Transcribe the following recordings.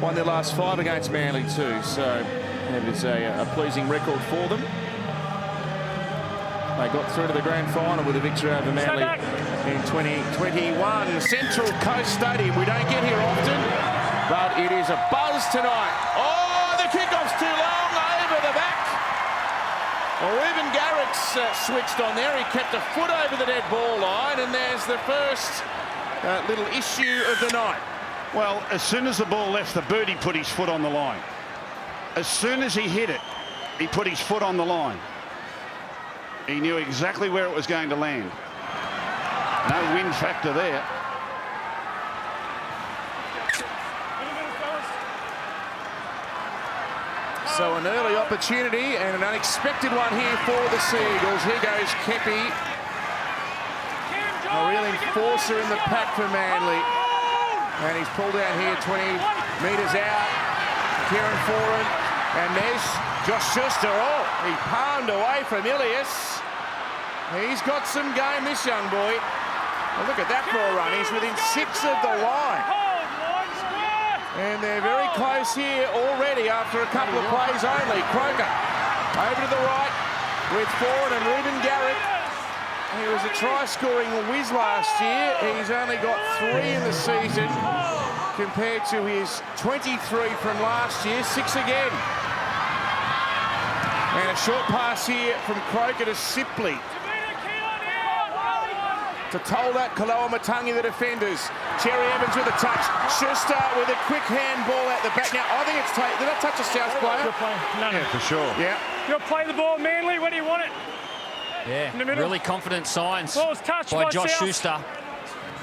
Won their last 5 against Manly too, so it is a pleasing record for them. They got through to the grand final with a victory over Manly in 2021. Central Coast Stadium, we don't get here often, but it is a buzz tonight. Oh, the kickoff's too long, over the back. Well, Reuben Garrick's switched on there. He kept a foot over the dead ball line, and there's the first little issue of the night. Well, as soon as the ball left the boot, he put his foot on the line. As soon as he hit it, he put his foot on the line. He knew exactly where it was going to land. No wind factor there. So an early opportunity and an unexpected one here for the Sea Eagles. Here goes Kepi. A real enforcer in the pack for Manly. And he's pulled out here 20 metres out. Kieran Foran and there's Josh Schuster. Oh, he palmed away from Ilias. He's got some game, this young boy. Well, look at that for a run. He's within 6 of the line. And they're very close here already after a couple of plays only. Croker over to the right with Foran and Reuben Garrick. He was a try-scoring whiz last year. He's only got 3 in the season compared to his 23 from last year, 6 again. And a short pass here from Croker to Sipley. To Tola, Kaloa Matangi, the defenders. Cherry Evans with a touch. Schuster with a quick hand ball out the back. Now, I think it's did that touch a South player? No, yeah, for sure. Yeah. You'll play the ball, Manly. Where do you want it? Yeah, really confident signs by Josh South. Schuster.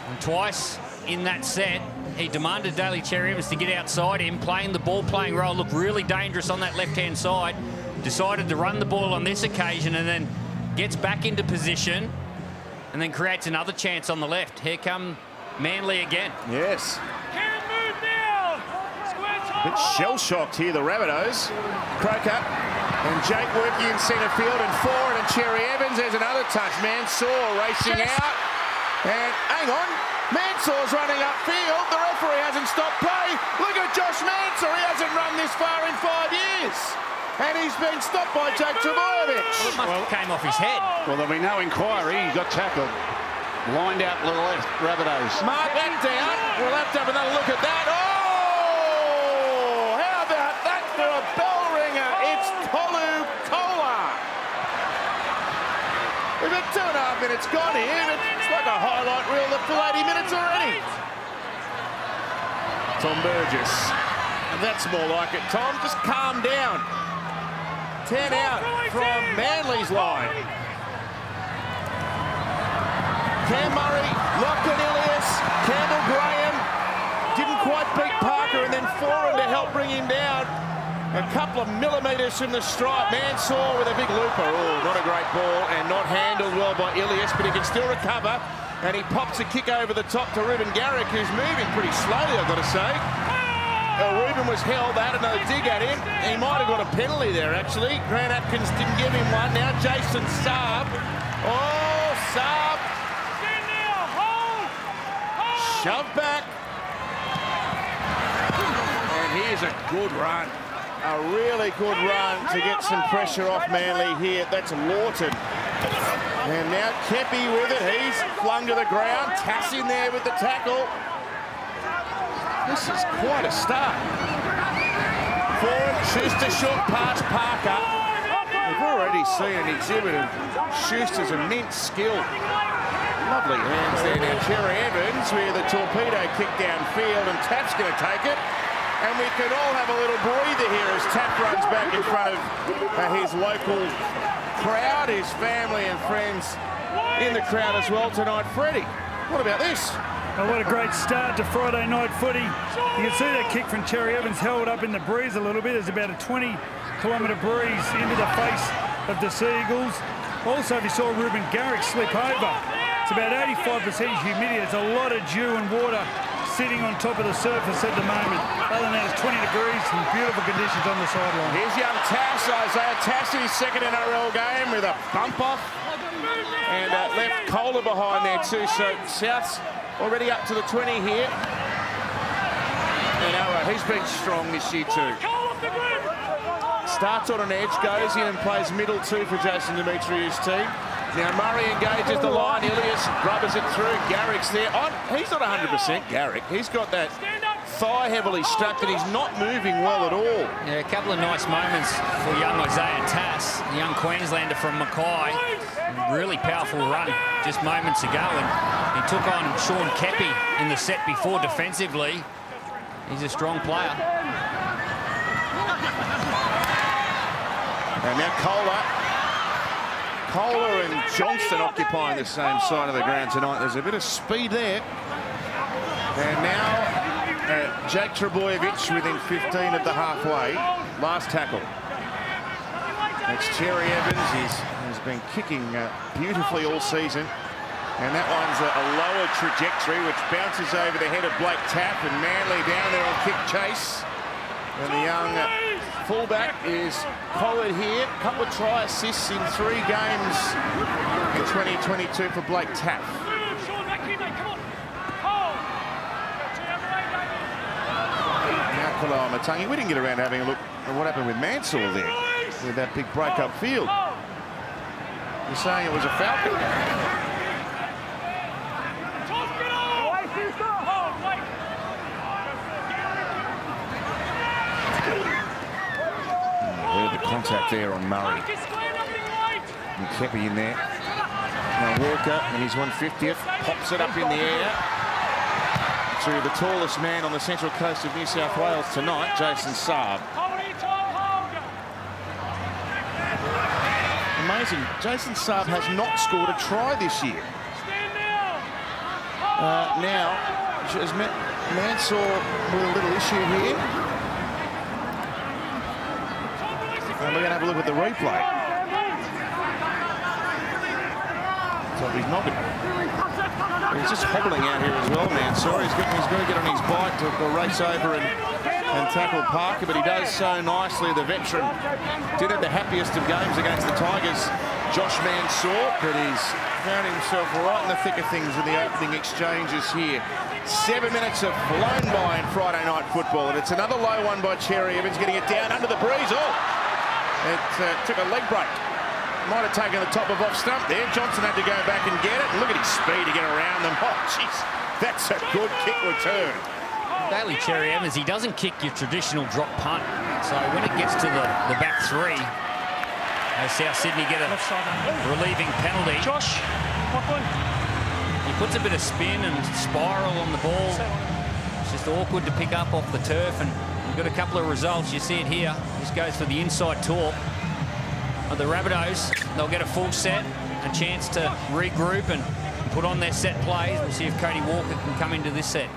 And twice in that set, he demanded Daly Cherry Evans to get outside him, playing the ball-playing role, looked really dangerous on that left-hand side. Decided to run the ball on this occasion and then gets back into position and then creates another chance on the left. Here come Manly again. Yes. Can't move now. A bit shell-shocked here, the Rabbitohs. Croker and Jake working in centre field and Foran and Cherry Evans. There's another touch. Mansour racing out. And hang on. Mansour's running upfield. The referee hasn't stopped play. Look at Josh Mansour. He hasn't run this far in 5 years. And he's been stopped by Jake Trebojevic. Well, it must have came off his head. Well, there'll be no inquiry. He got tackled. Lined out to the left, Rabbitohs. Mark that down. We'll have to have another look at that. Oh! How about that for a bell ringer? It's Tolu Kola. We've got 2.5 minutes gone here. It's like a highlight reel the full 80 minutes already. Tom Burgess. And that's more like it, Tom. Just calm down. 10 out from Manly's line. Cam Murray, Lachlan Ilias, Campbell Graham. Didn't quite beat Parker and then Foran to help bring him down. A couple of millimetres from the stripe. Mansour with a big looper. Oh, not a great ball and not handled well by Ilias, but he can still recover. And he pops a kick over the top to Reuben Garrick, who's moving pretty slowly, I've got to say. Reuben was held, they had another dig at him. He might have got a penalty there, actually. Grant Atkins didn't give him one. Now Jason Saab. Oh, Saab. Shove back. And here's a good run. A really good run to get some pressure off Manly here. That's Lawton. And now Kepi with it. He's flung to the ground. Tass in there with the tackle. This is quite a start. Foran, Schuster, short pass, Parker. We've already seen an exhibit of Schuster's immense skill. Lovely hands there. Now Cherry Evans with a torpedo kick downfield, and Tapp's going to take it. And we can all have a little breather here as Tapp runs back in front of his local crowd, his family and friends in the crowd as well tonight. Freddie, what about this? Oh, what a great start to Friday night footy. You can see that kick from Cherry Evans held up in the breeze a little bit. There's about a 20-kilometre breeze into the face of the Sea Eagles. Also, if you saw Reuben Garrick slip over, it's about 85% humidity. There's a lot of dew and water sitting on top of the surface at the moment. Other than that, it's 20 degrees and beautiful conditions on the sideline. Here's young Tass, Isaiah Tass in his second NRL game with a bump off. And left Kohler behind there too. So South's already up to the 20 here. And Arrow He's been strong this year too. Starts on an edge, goes in and plays middle two for Jason Demetriou's team. Now Murray engages the line. Ilias rubbers it through. Garrick's there. He's not 100% Garrick. He's got that thigh heavily struck and he's not moving well at all. Yeah, a couple of nice moments for young Isaiah Tass, the young Queenslander from Mackay. Really powerful run just moments ago, and he took on Sean Kepi in the set before defensively. He's a strong player. And now Kohler and Johnston occupying the same side of the ground tonight. There's a bit of speed there. And now Jake Trebojevic within 15 at the halfway. Last tackle. It's Cherry Evans. He's been kicking beautifully all season. And that one's a lower trajectory, which bounces over the head of Blake Tapp, and Manly down there on kick chase. And the young fullback is collared here. A couple of try assists in 3 games in 2022 for Blake Tapp. Now Koloamatangi. We didn't get around to having a look at what happened with Mansour there, with that big break up field. You're saying it was a Falcon? Heard the contact there on Murray. And Kepi in there. Now Walker, and his 150th, pops it up in the air to the tallest man on the central coast of New South Wales tonight, Jason Saab. Amazing. Jason Saab has not scored a try this year. Now, has Mansour with a little issue here. And we're going to have a look at the replay. So he's not good. He's just hobbling out here as well, Mansour. He's going to get on his bike to race over and tackle Parker, but he does so nicely. The veteran did have the happiest of games against the Tigers, Josh Mansour, but he's found himself right in the thick of things in the opening exchanges here. 7 minutes have flown by in Friday night football, and it's another low one by Cherry Evans, getting it down under the breeze. It took a leg break. Might have taken the top of off stump there. Johnson had to go back and get it. Look at his speed to get around them. Oh, jeez, that's a good kick return. Daly Cherry Evans, he doesn't kick your traditional drop punt. So when it gets to the back three, South Sydney get a relieving penalty. Josh, what one? He puts a bit of spin and spiral on the ball. It's just awkward to pick up off the turf, and we've got a couple of results. You see it here. This goes for the inside talk of the Rabbitohs. They'll get a full set, a chance to regroup and put on their set plays. We'll see if Cody Walker can come into this set.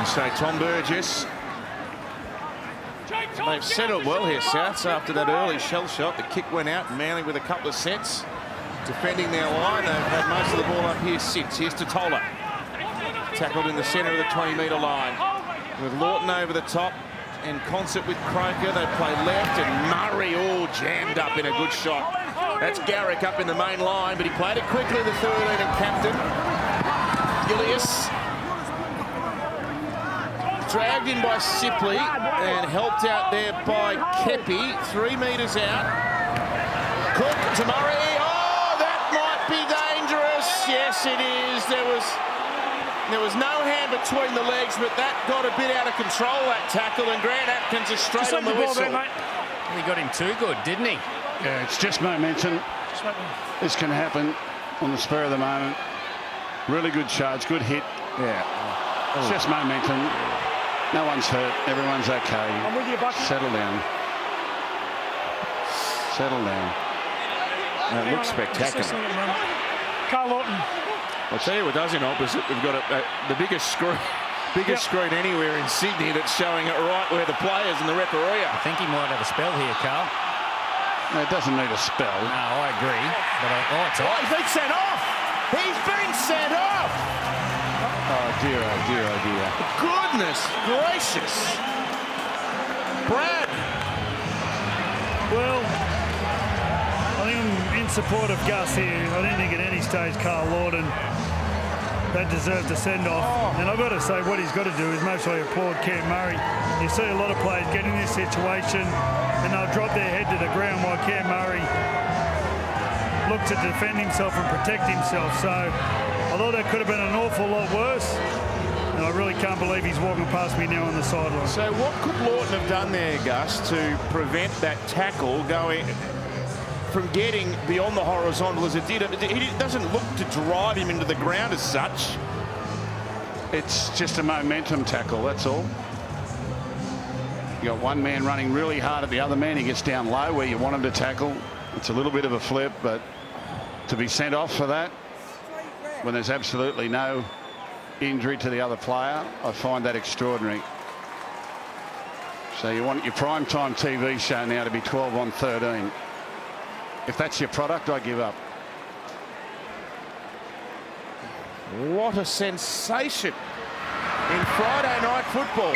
So Tom Burgess. They've settled well here, Souths, after that early shell shot. The kick went out, Manly with a couple of sets. Defending their line, they've had most of the ball up here since. Here's Totola. Tackled in the centre of the 20-metre line. With Lawton over the top, in concert with Croker, they play left, and Murray all jammed up in a good shot. That's Garrick up in the main line, but he played it quickly, the 13 and captain. Ilias. Dragged in by Sipley and helped out there by Kepi. 3 metres out. Cook to Murray. Oh, that might be dangerous. Yes, it is. There was no hand between the legs, but that got a bit out of control, that tackle, and Grant Atkins is straight on the whistle. He got him too good, didn't he? Yeah, it's just momentum. This can happen on the spur of the moment. Really good charge, good hit. Yeah. It's just momentum. No one's hurt. Everyone's okay. I'm with you, Bucky. Settle down. Settle down. That looks spectacular. Carl Lawton. I'll tell you what does in opposite. We've got the biggest screen anywhere in Sydney that's showing it right where the players and the referee are. I think he might have a spell here, Carl. No, it doesn't need a spell. No, I agree. But it's Oh, he's been sent off! He's been sent off! Oh dear, oh dear, oh dear. Goodness gracious! Brad! Well, I think I'm in support of Gus here. I didn't think at any stage Carl Lawton that deserved a send-off. And I've got to say, what he's got to do is most I applaud Cam Murray. You see a lot of players get in this situation and they'll drop their head to the ground while Cam Murray look to defend himself and protect himself. So although that could have been an awful lot worse, and I really can't believe he's walking past me now on the sideline. So what could Lawton have done there, Gus, to prevent that tackle going from getting beyond the horizontal as it did? He doesn't look to drive him into the ground as such. It's just a momentum tackle, that's all. You got one man running really hard at the other man. He gets down low where you want him to tackle. It's a little bit of a flip, but to be sent off for that when there's absolutely no injury to the other player, I find that extraordinary. So you want your primetime TV show now to be 12 on 13. If that's your product, I give up. What a sensation in Friday night football.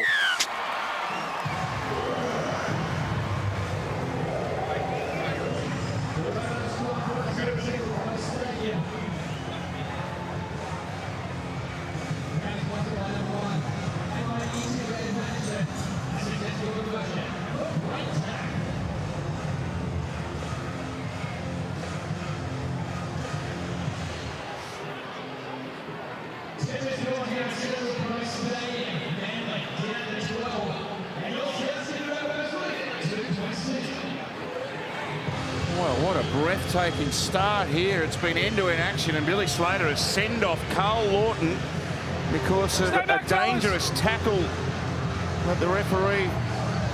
Well, what a breathtaking start here. It's been end-to-end action, and Billy Slater has send off Carl Lawton because of a dangerous tackle that the referee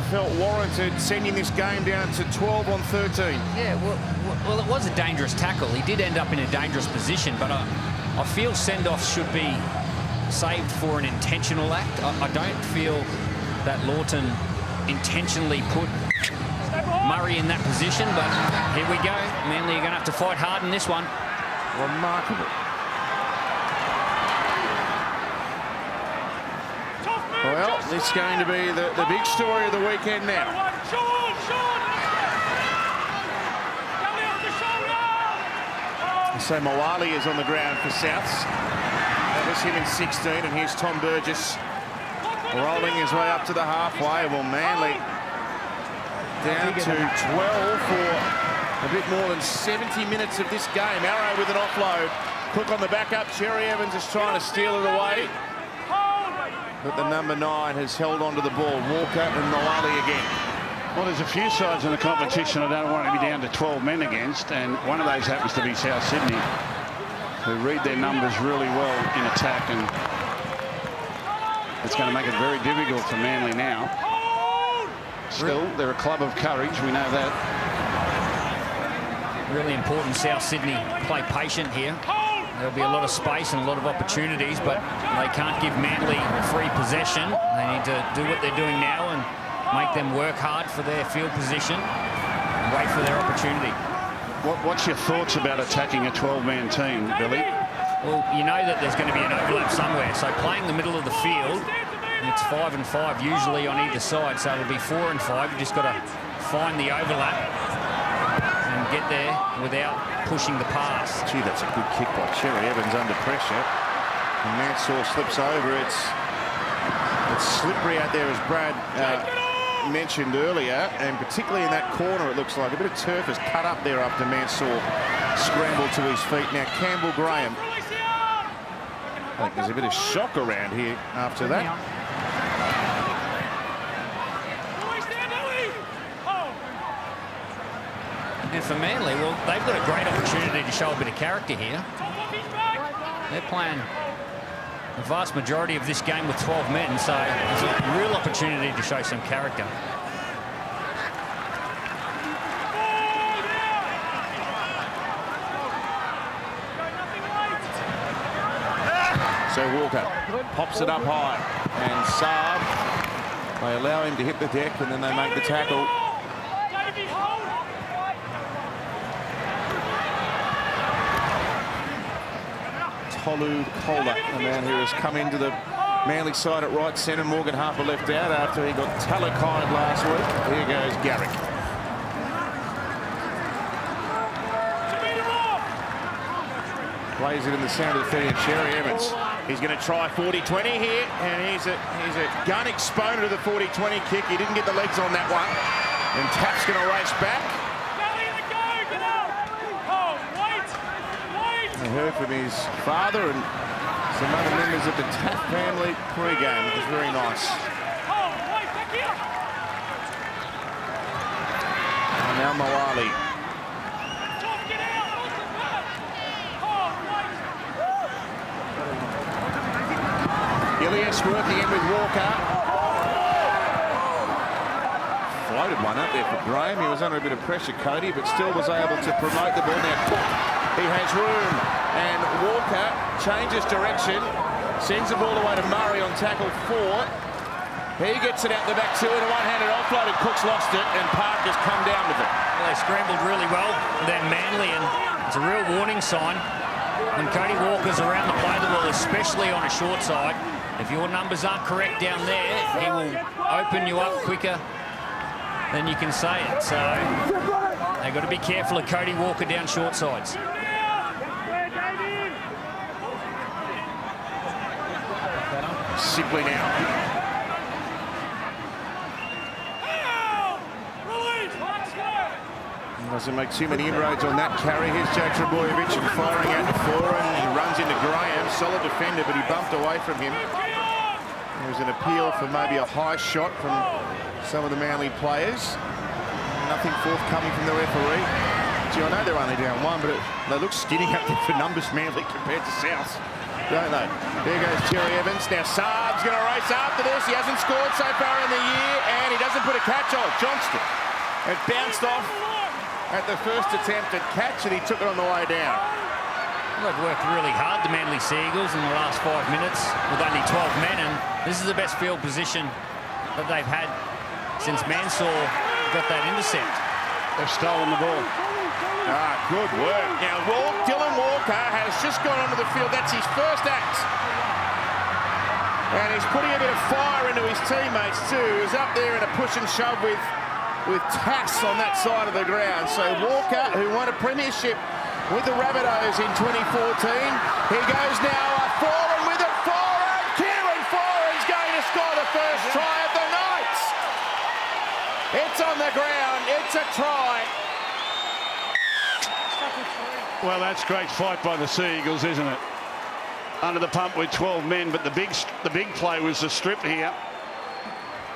felt warranted, sending this game down to 12 on 13. Yeah, well, it was a dangerous tackle. He did end up in a dangerous position, but I feel send-offs should be saved for an intentional act. I don't feel that Lawton intentionally put Murray in that position, but here we go. Manly are going to have to fight hard in this one. Remarkable. Well, this is going to be the big story of the weekend now. So Moali is on the ground for Souths. That was him in 16, and here's Tom Burgess rolling his way up to the halfway. Well, Manly down to 12 for a bit more than 70 minutes of this game. Arrow with an offload. Cook on the backup. Cherry Evans is trying to steal it away, but the number 9 has held onto the ball. Walker and Moali again. Well, there's a few sides in the competition I don't want to be down to 12 men against, and one of those happens to be South Sydney, who read their numbers really well in attack, and it's going to make it very difficult for Manly now. Still, they're a club of courage, we know that. Really important South Sydney play patient here. There'll be a lot of space and a lot of opportunities, but they can't give Manly free possession. They need to do what they're doing now and make them work hard for their field position and wait for their opportunity. What's your thoughts about attacking a 12-man team, Billy? Well, you know that there's going to be an overlap somewhere. So playing the middle of the field, it's 5 and 5 usually on either side. So it'll be 4 and 5. You've just got to find the overlap and get there without pushing the pass. Gee, that's a good kick by Cherry Evans under pressure. And Mansour slips over. It's slippery out there, as Brad mentioned earlier, and particularly in that corner, it looks like a bit of turf has cut up there after Mansour scrambled to his feet. Now Campbell Graham, I think there's a bit of shock around here after that. And for Manly, well, they've got a great opportunity to show a bit of character here. They're playing the vast majority of this game with 12 men, so it's a real opportunity to show some character. So Walker pops it up high, and Saab, they allow him to hit the deck, and then they make the tackle. Tolu Calder, the man who has come into the Manly side at right centre. Morgan Harper left out after he got Talakai last week. Here goes Garrick. Plays it in the sound of the 30 and Cherry Evans. He's going to try 40-20 here, and he's a gun exponent of the 40-20 kick. He didn't get the legs on that one, and Taff's going to race back. I heard from his father and some other members of the Taff family pre-game. It was very nice. And now Malali. Ilias working in with Walker. Floated one up there for Graham. He was under a bit of pressure, Cody, but still was able to promote the ball. Now Cook, he has room. And Walker changes direction, sends the ball away to Murray on tackle 4. He gets it out the back 2 and a one-handed offload, and Cook's lost it, and Parker's come down with it. Well, they scrambled really well, then Manly, and it's a real warning sign when Cody Walker's around the play the ball, especially on a short side. If your numbers aren't correct down there, he will open you up quicker than you can say it. So they've got to be careful of Cody Walker down short sides. Simply now. Doesn't make too many inroads on that carry. Here's Jack Trebojevic firing out to Foran. He runs into Graham. Solid defender, but he bumped away from him. There was an appeal for maybe a high shot from some of the Manly players. Nothing forthcoming from the referee. Gee, I know they're only down 1, but they look skinny up there for numbers, Manly, compared to South, don't they? There goes Cherry Evans. Now Saab's going to race after this. He hasn't scored so far in the year, and he doesn't put a catch on. Johnston. It bounced off at the first attempt at catch, and he took it on the way down. Well, they've worked really hard, the Manly Sea Eagles, in the last 5 minutes with only 12 men, and this is the best field position that they've had since Mansour got that intercept. They've stolen the ball. Good work. Now, Dylan Walker has just gone onto the field. That's his first act. And he's putting a bit of fire into his teammates too. He's up there in a push and shove with Tass on that side of the ground. So Walker, who won a premiership with the Rabbitohs in 2014, he goes now. Foran with it. Foran! Kieran Foran's going to score the first try of the night. It's on the ground. It's a try. Well, that's great fight by the Sea Eagles, isn't it? Under the pump with 12 men, but the big play was the strip here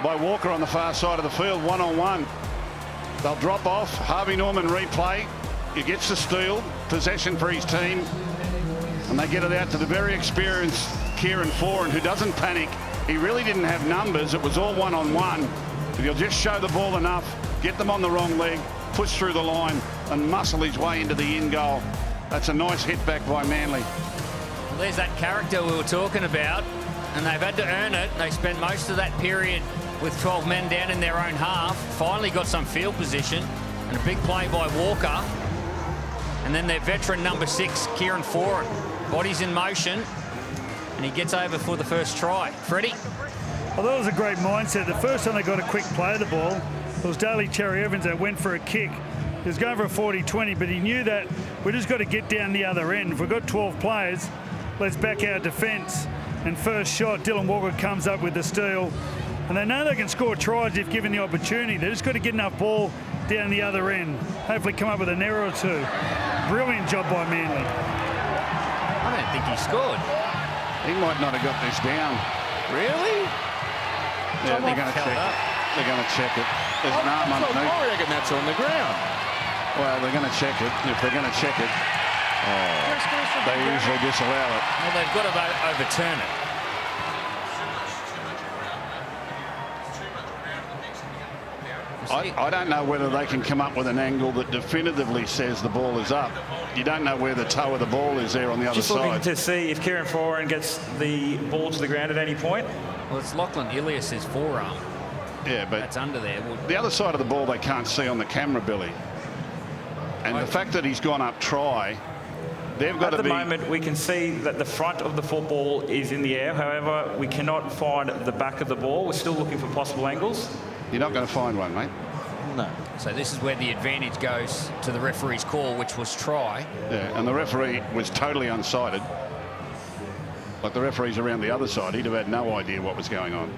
by Walker on the far side of the field, one-on-one. They'll drop off. Harvey Norman replay. He gets the steal, possession for his team, and they get it out to the very experienced Kieran Foran, who doesn't panic. He really didn't have numbers. It was all one-on-one. But he'll just show the ball enough, get them on the wrong leg, push through the line, and muscle his way into the in goal. That's a nice hit back by Manly. Well, there's that character we were talking about, and they've had to earn it. They spent most of that period with 12 men down in their own half, finally got some field position, and a big play by Walker. And then their veteran number 6, Kieran Foran, bodies in motion, and he gets over for the first try. Freddie? Well, that was a great mindset. The first time they got a quick play of the ball, it was Daly Cherry Evans that went for a kick. He was going for a 40-20, but he knew that we just got to get down the other end. If we've got 12 players, let's back our defence. And first shot, Dylan Walker comes up with the steal. And they know they can score tries if given the opportunity. They just got to get enough ball down the other end. Hopefully come up with an error or two. Brilliant job by Manly. I don't think he scored. He might not have got this down. Really? Yeah, they're going to check it. They're going to check it. There's an arm underneath. I reckon that's on the ground. Well, they're going to check it. If they're going to check it, they usually disallow it. Well, they've got to overturn it. I don't know whether they can come up with an angle that definitively says the ball is up. You don't know where the toe of the ball is there on the other Just side. looking to see if Kieran Foran gets the ball to the ground at any point. Well, it's Lachlan Ilias's forearm. Yeah, but That's under there. Well, the other side of the ball they can't see on the camera, Billy. And the fact that he's gone up try, they've got At to the be... moment, we can see that the front of the football is in the air. However, we cannot find the back of the ball. We're still looking for possible angles. You're not going to find one, mate. No. So this is where the advantage goes to the referee's call, which was try. Yeah, and the referee was totally unsighted. Like the referees around the other side, he'd have had no idea what was going on.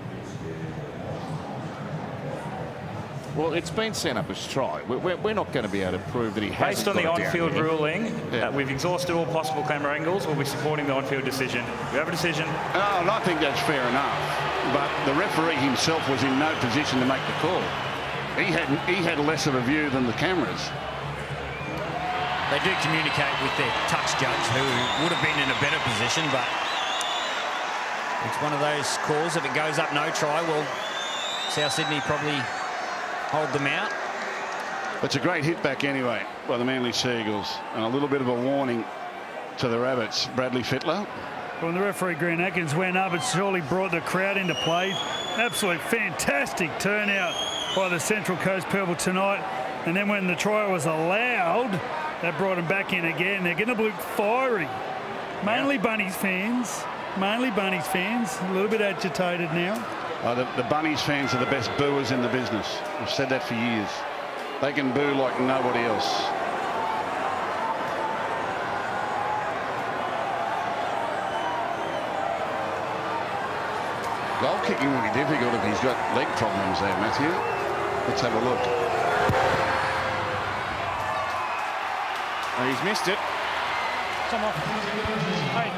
Well, it's been sent up as try. We're not going to be able to prove that he has. Based on the on-field ruling, Yeah. we've exhausted all possible camera angles. We'll be supporting the on-field decision. We have a decision. Oh, and I think that's fair enough. But the referee himself was in no position to make the call. He had less of a view than the cameras. They do communicate with their touch judge, who would have been in a better position, but it's one of those calls. If it goes up no try, well, South Sydney probably hold them out. It's a great hit back anyway by the Manly Sea Eagles, and a little bit of a warning to the Rabbits. Bradley Fittler. When the referee Green Atkins went up, it surely brought the crowd into play. Absolute fantastic turnout by the Central Coast Purple tonight. And then when the try was allowed, that brought them back in again. They're going to look fiery. Mainly Bunnies fans. Mainly Bunnies fans. A little bit agitated now. The Bunnies fans are the best booers in the business. I've said that for years. They can boo like nobody else. Goal kicking will be difficult if he's got leg problems there, Matthew. Let's have a look. He's missed it. Come on. Hey.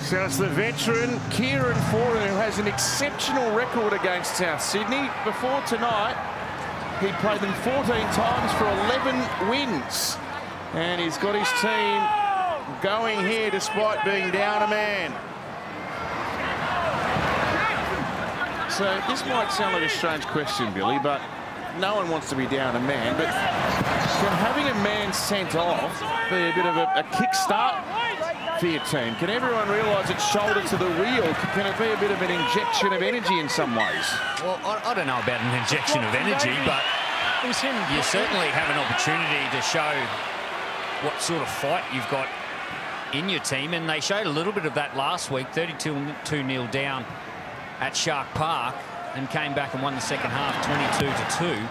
So it's the veteran Kieran Forden, who has an exceptional record against South Sydney. Before tonight, he played them 14 times for 11 wins. And he's got his team going here despite being down a man. So this might sound like a strange question, Billy, but no one wants to be down a man. But can having a man sent off be a bit of a kick-start for your team? Can everyone realise it's shoulder to the wheel? Can it be a bit of an injection of energy in some ways? Well, I don't know about an injection of energy, but you certainly have an opportunity to show what sort of fight you've got in your team, and they showed a little bit of that last week, 32-0 down at Shark Park, and came back and won the second half 22-2.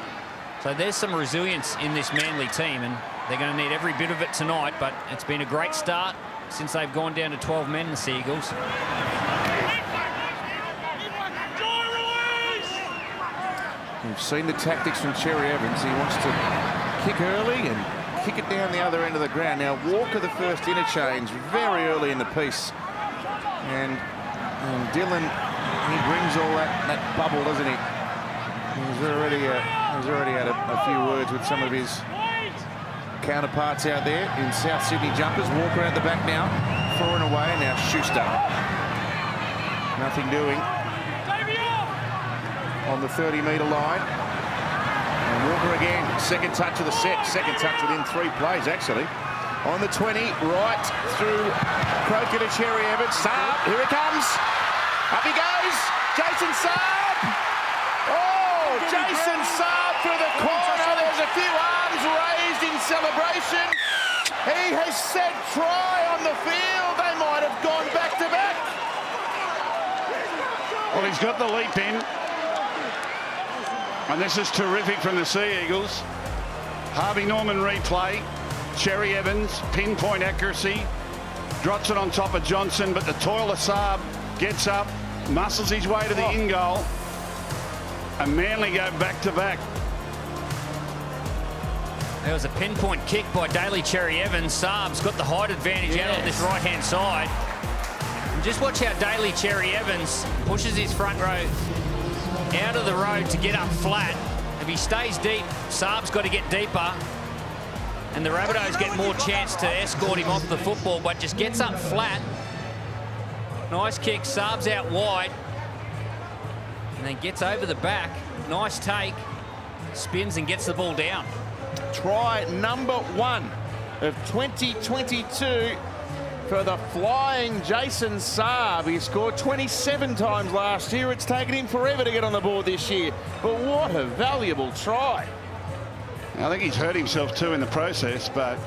So there's some resilience in this Manly team, and they're going to need every bit of it tonight, but it's been a great start since they've gone down to 12 men, the Sea Eagles. We've seen the tactics from Cherry Evans. He wants to kick early and kick it down the other end of the ground. Now, Walker, the first interchange, very early in the piece. And Dylan, he brings all that bubble, doesn't he? He's already had a few words with some of his counterparts out there in South Sydney jumpers. Walker at the back now, throwing away. Now Schuster, nothing doing on the 30-metre line. And Walker again, second touch of the set, second touch within 3 plays actually. On the 20, right through Croker to Cherry Evans. Saab, here he comes. Up he goes, Jason Saab. Oh, Jason Saab through the corner. There's a few arms raised in celebration. He has said try on the field. They might have gone back to back. Well, he's got the leap in. And this is terrific from the Sea Eagles. Harvey Norman replay. Cherry Evans, pinpoint accuracy. Drops it on top of Johnson, but the toil of Saab gets up, muscles his way to the in goal. And Manly go back to back. There was a pinpoint kick by Daly Cherry Evans. Saab's got the height advantage out on this right-hand side. And just watch how Daly Cherry Evans pushes his front row out of the road to get up flat. If he stays deep, Saab's got to get deeper. And the Rabbitohs get more chance to escort him off the football, but just gets up flat. Nice kick, Saab's out wide. And then gets over the back. Nice take. spins and gets the ball down. Try number 1 of 2022 for the flying Jason Saab. He scored 27 times last year. It's taken him forever to get on the board this year. But what a valuable try. I think he's hurt himself too in the process, but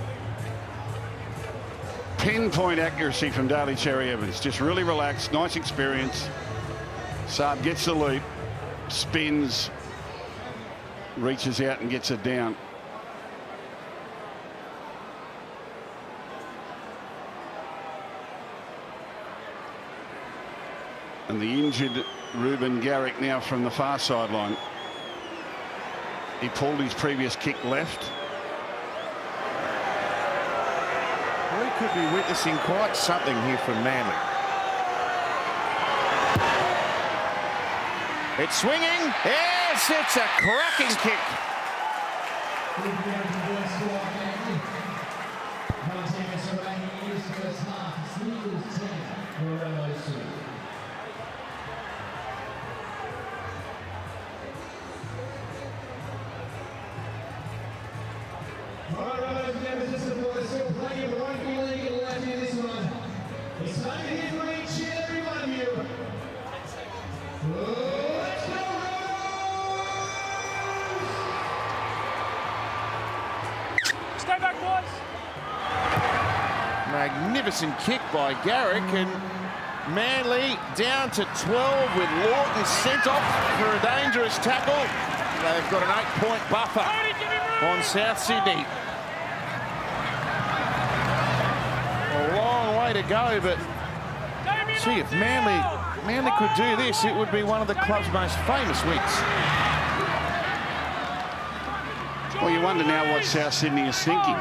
pinpoint accuracy from Daly Cherry Evans. Just really relaxed, nice experience. Saab gets the loop, spins, reaches out and gets it down. And the injured Ruben Garrick now from the far sideline. He pulled his previous kick left. We could be witnessing quite something here from Manly. It's swinging. Yes, it's a cracking kick. Stay back, boys. Magnificent kick by Garrick, and Manly down to 12 with Lawton sent off for a dangerous tackle. They've got an 8-point buffer on South Sydney. A long way to go, but see, if Manly could do this, it would be one of the club's most famous wins. Well, you wonder now what South Sydney is thinking,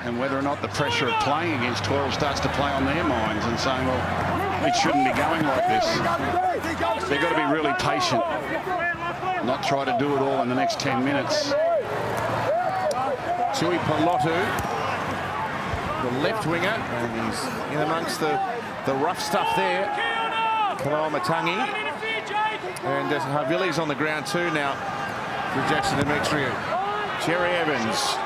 and whether or not the pressure of playing against 12 starts to play on their minds and saying, well, it shouldn't be going like this. They've got to be really patient, not try to do it all in the next 10 minutes. Tui Palotu, the left winger, and he's in amongst the rough stuff there. Kalamatangi, and Havili's on the ground too now for Jackson Demetriou. Cherry Evans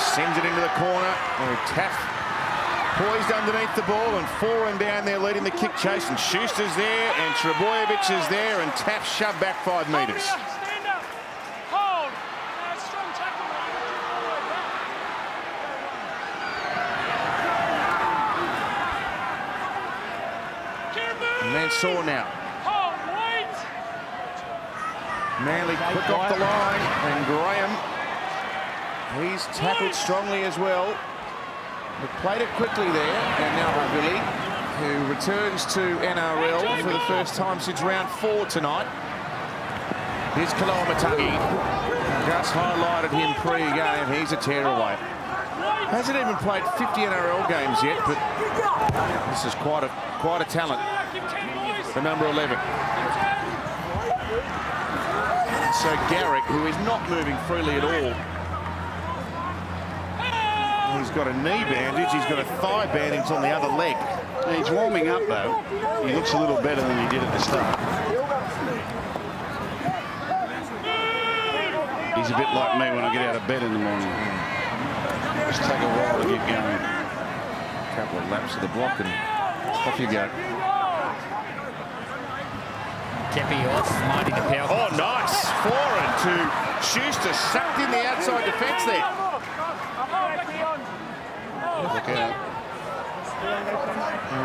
sends it into the corner, and Taff poised underneath the ball, and Foran down there leading the kick chase, and Schuster's there, and Trebojevic is there, and Taff shoved back 5 metres. Stand up. Hold. Strong tackle. Mansour now. Hold. Wait. Manly quick off the line, and Graham, he's tackled strongly as well. But played it quickly there, and now Havili, who returns to NRL for the first time since round 4 tonight. Here's Kalamatangi. Just highlighted him pre-game. He's a tearaway. Hasn't even played 50 NRL games yet, but this is quite a talent. The number 11. So Garrick, who is not moving freely at all. He's got a knee bandage, he's got a thigh bandage on the other leg. He's warming up though. He looks a little better than he did at the start. He's a bit like me when I get out of bed in the morning. Just take a while to get going. A couple of laps of the block and off you go. Kepi off, Marty DePau. Oh, nice. Foran to Schuster, sucked in the outside defence there. Look out.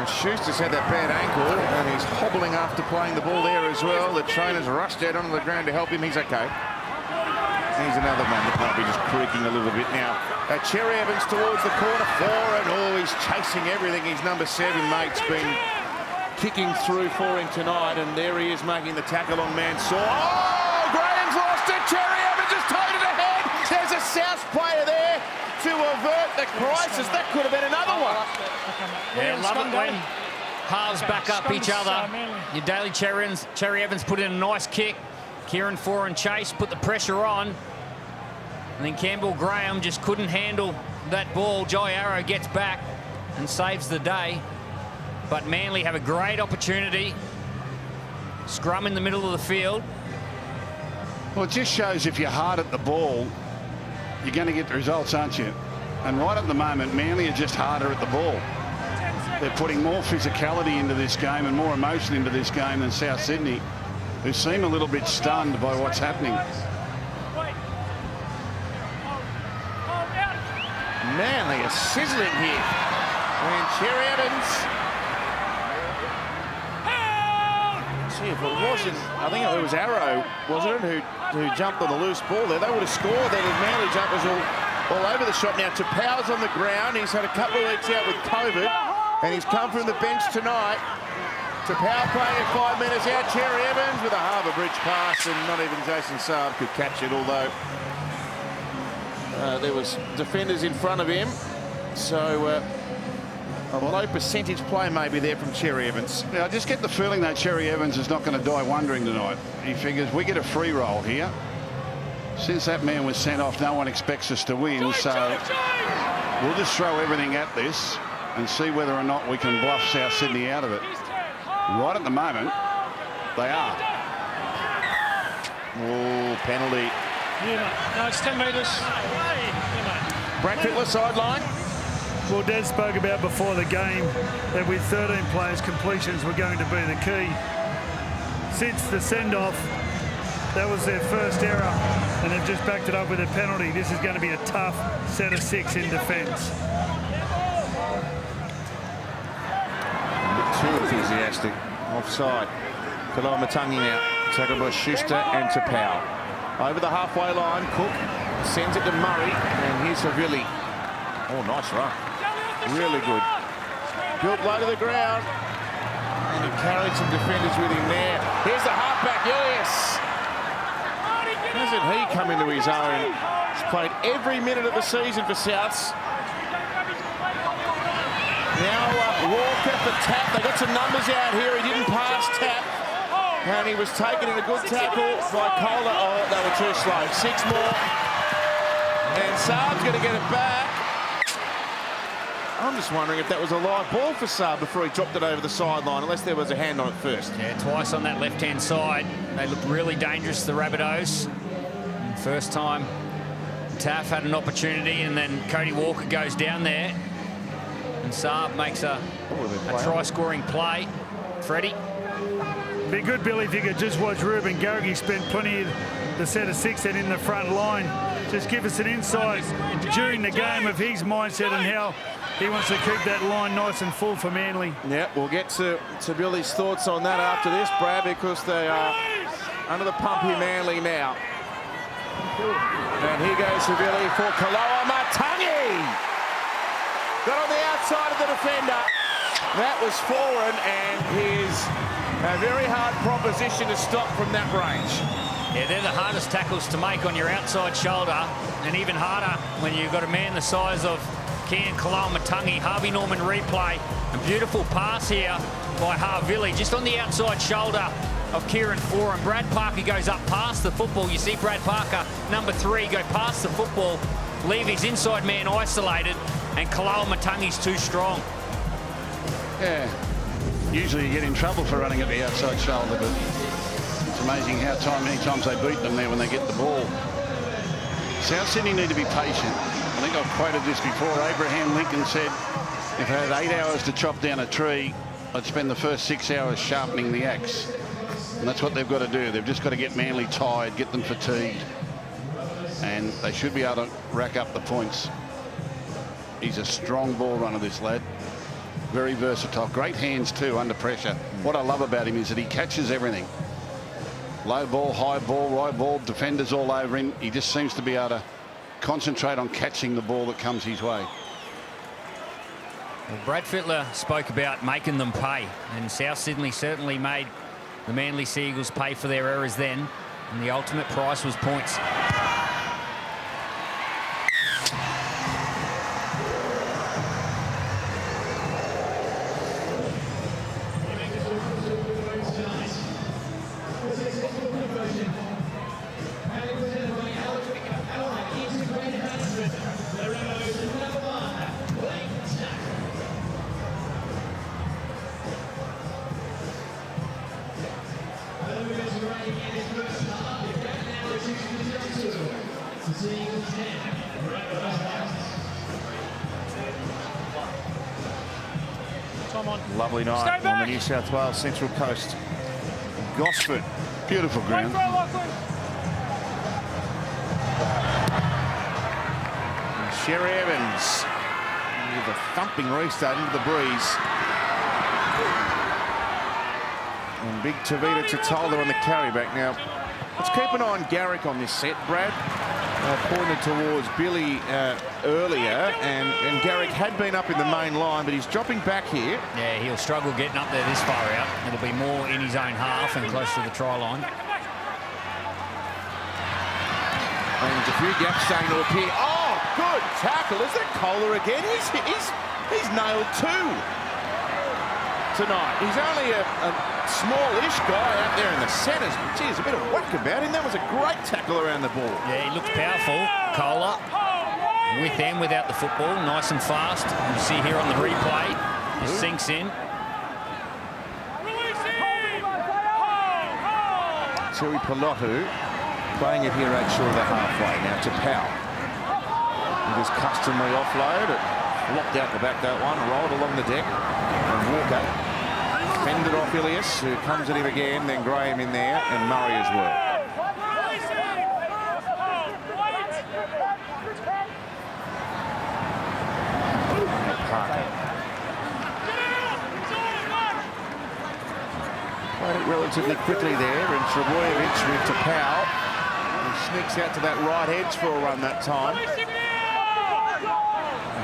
Schuster's had that bad ankle, and he's hobbling after playing the ball there as well. The trainers rushed out onto the ground to help him. He's okay. Here's another one that might be just creaking a little bit now. Cherry Evans towards the corner. Foran, oh, he's chasing everything. His number 7 mate's been kicking through for him tonight, and there he is making the tackle on Mansour. Oh, Graham's lost it. Cherry Evans has towed it ahead. There's a South player there to avert the crisis. That could have been another one. Yeah, love it when halves back up each other. Your Daly Cherry Evans put in a nice kick. Kieran Foran Chase put the pressure on. And then Campbell Graham just couldn't handle that ball. Jai Arrow gets back and saves the day. But Manly have a great opportunity. Scrum in the middle of the field. Well, it just shows if you're hard at the ball, you're going to get the results, aren't you? And right at the moment, Manly are just harder at the ball. They're putting more physicality into this game and more emotion into this game than South Sydney, who seem a little bit stunned by what's happening. Manly are sizzling here. And Cherry Evans. See, if it wasn't, I think it was Arrow, wasn't it, who jumped on the loose ball there. They would have scored there with Manly jumpers all over the shop. Now, Tapau's on the ground. He's had a couple of weeks out with COVID, and he's come from the bench tonight. Tapau playing at 5 minutes out. Cherry Evans with a Harbour Bridge pass, and not even Jason Saab could catch it, although there was defenders in front of him. So a low percentage play maybe there from Cherry Evans. Yeah, I just get the feeling that Cherry Evans is not going to die wondering tonight. He figures we get a free roll here. Since that man was sent off, no one expects us to win, so we'll just throw everything at this and see whether or not we can bluff South Sydney out of it. Right at the moment, they are. Oh, penalty. No, it's 10 metres. Brad Fittler sideline. Well, Dad spoke about before the game that with 13 players, completions were going to be the key. Since the send-off, that was their first error, and they've just backed it up with a penalty. This is going to be a tough set of 6 in defence. Too enthusiastic. Offside. Kaloamatangi now. Tackled by Schuster and Tapau. Over the halfway line, Cook sends it to Murray, and here's Havili. Oh, nice run. Really good. Built low to the ground. And he carried some defenders with him there. Here's the halfback, Ilias. Hasn't he come into his own? He's played every minute of the season for Souths. Now Walker for Tap. They got some numbers out here. He didn't pass Tap. And he was taken in a good tackle by Kohler. Oh, they were too slow. 6 more. And Saab's going to get it back. I'm just wondering if that was a live ball for Saab before he dropped it over the sideline, unless there was a hand on it first. Yeah, twice on that left-hand side. They looked really dangerous, the Rabbitohs. First time, Taff had an opportunity, and then Cody Walker goes down there. And Saab makes a try-scoring play. Freddie? Be good, Billy, if you could just watch Ruben Garrick. He spent plenty of the set of 6 and in the front line. Just give us an insight during the game of his mindset and how he wants to keep that line nice and full for Manly. Yeah, we'll get to Billy's thoughts on that after this, Brad, because they are under the pump here, Manly now. And here goes Billy for Kaloamatangi. Got on the outside of the defender. That was foreign, and here's a very hard proposition to stop from that range. Yeah, they're the hardest tackles to make on your outside shoulder, and even harder when you've got a man the size of Kian Kaloamatangi. Harvey Norman replay. A beautiful pass here by Havili, just on the outside shoulder of Kieran Foran. Brad Parker goes up past the football. You see Brad Parker, number 3, go past the football, leave his inside man isolated, and Kaloamatangi's too strong. Yeah, usually you get in trouble for running at the outside shoulder, but it's amazing how many times they beat them there when they get the ball. South Sydney need to be patient. I think I've quoted this before. Abraham Lincoln said, if I had 8 hours to chop down a tree, I'd spend the first 6 hours sharpening the axe. And that's what they've got to do. They've just got to get Manly tired, get them fatigued, and they should be able to rack up the points. He's a strong ball runner, this lad. Very versatile. Great hands too under pressure. What I love about him is that he catches everything. Low ball, high ball, right ball, defenders all over him. He just seems to be able to concentrate on catching the ball that comes his way. Well, Brad Fittler spoke about making them pay, and South Sydney certainly made the Manly Sea Eagles pay for their errors then, and the ultimate price was points. Lovely night on the New South Wales Central Coast. Gosford. Beautiful ground. Sherry Evans with a thumping restart into the breeze. And big Tavita Totola on the carry back. Now, let's keep an eye on Garrick on this set, Brad. Pointed towards Billy earlier, and Garrick had been up in the main line, but he's dropping back here. Yeah, he'll struggle getting up there this far out. It'll be more in his own half and close to the try line. And there's a few gaps starting to appear. Oh, good tackle. Is that Kohler again? He's nailed two tonight. He's only a smallish guy out there in the centres. Geez, a bit of whack about him. That was a great tackle around the ball. Yeah, he looked powerful, Kohler. With and without the football, nice and fast. You see here on the replay, it sinks in. Terry Pilotu playing it here right short of the halfway now to Powell. With his customary offload, it locked out the back that one, rolled along the deck, and Walker fended off Ilias, who comes at him again, then Graham in there, and Murray as well. Played it relatively quickly there, and Trebojevic with to Powell. He sneaks out to that right edge for a run that time.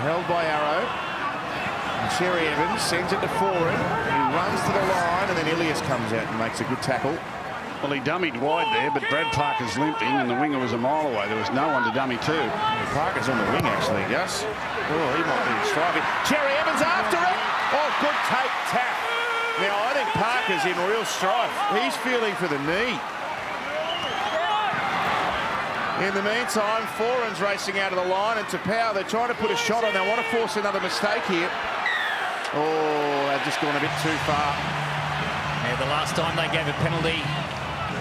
Held by Arrow. And Sherry Evans sends it to Foran. He runs to the line, and then Ilias comes out and makes a good tackle. Well, he dummied wide there, but Brad Parker's limping, and the winger was a mile away. There was no one to dummy to. Parker's on the wing, actually, Gus. Oh, he might be striking. Cherry Evans after it. Oh, good take, tap. Now, I think Parker's in real strife. He's feeling for the knee. In the meantime, Foran's racing out of the line, and Tapau, they're trying to put a shot on. They want to force another mistake here. Oh, they've just gone a bit too far. Yeah, the last time they gave a penalty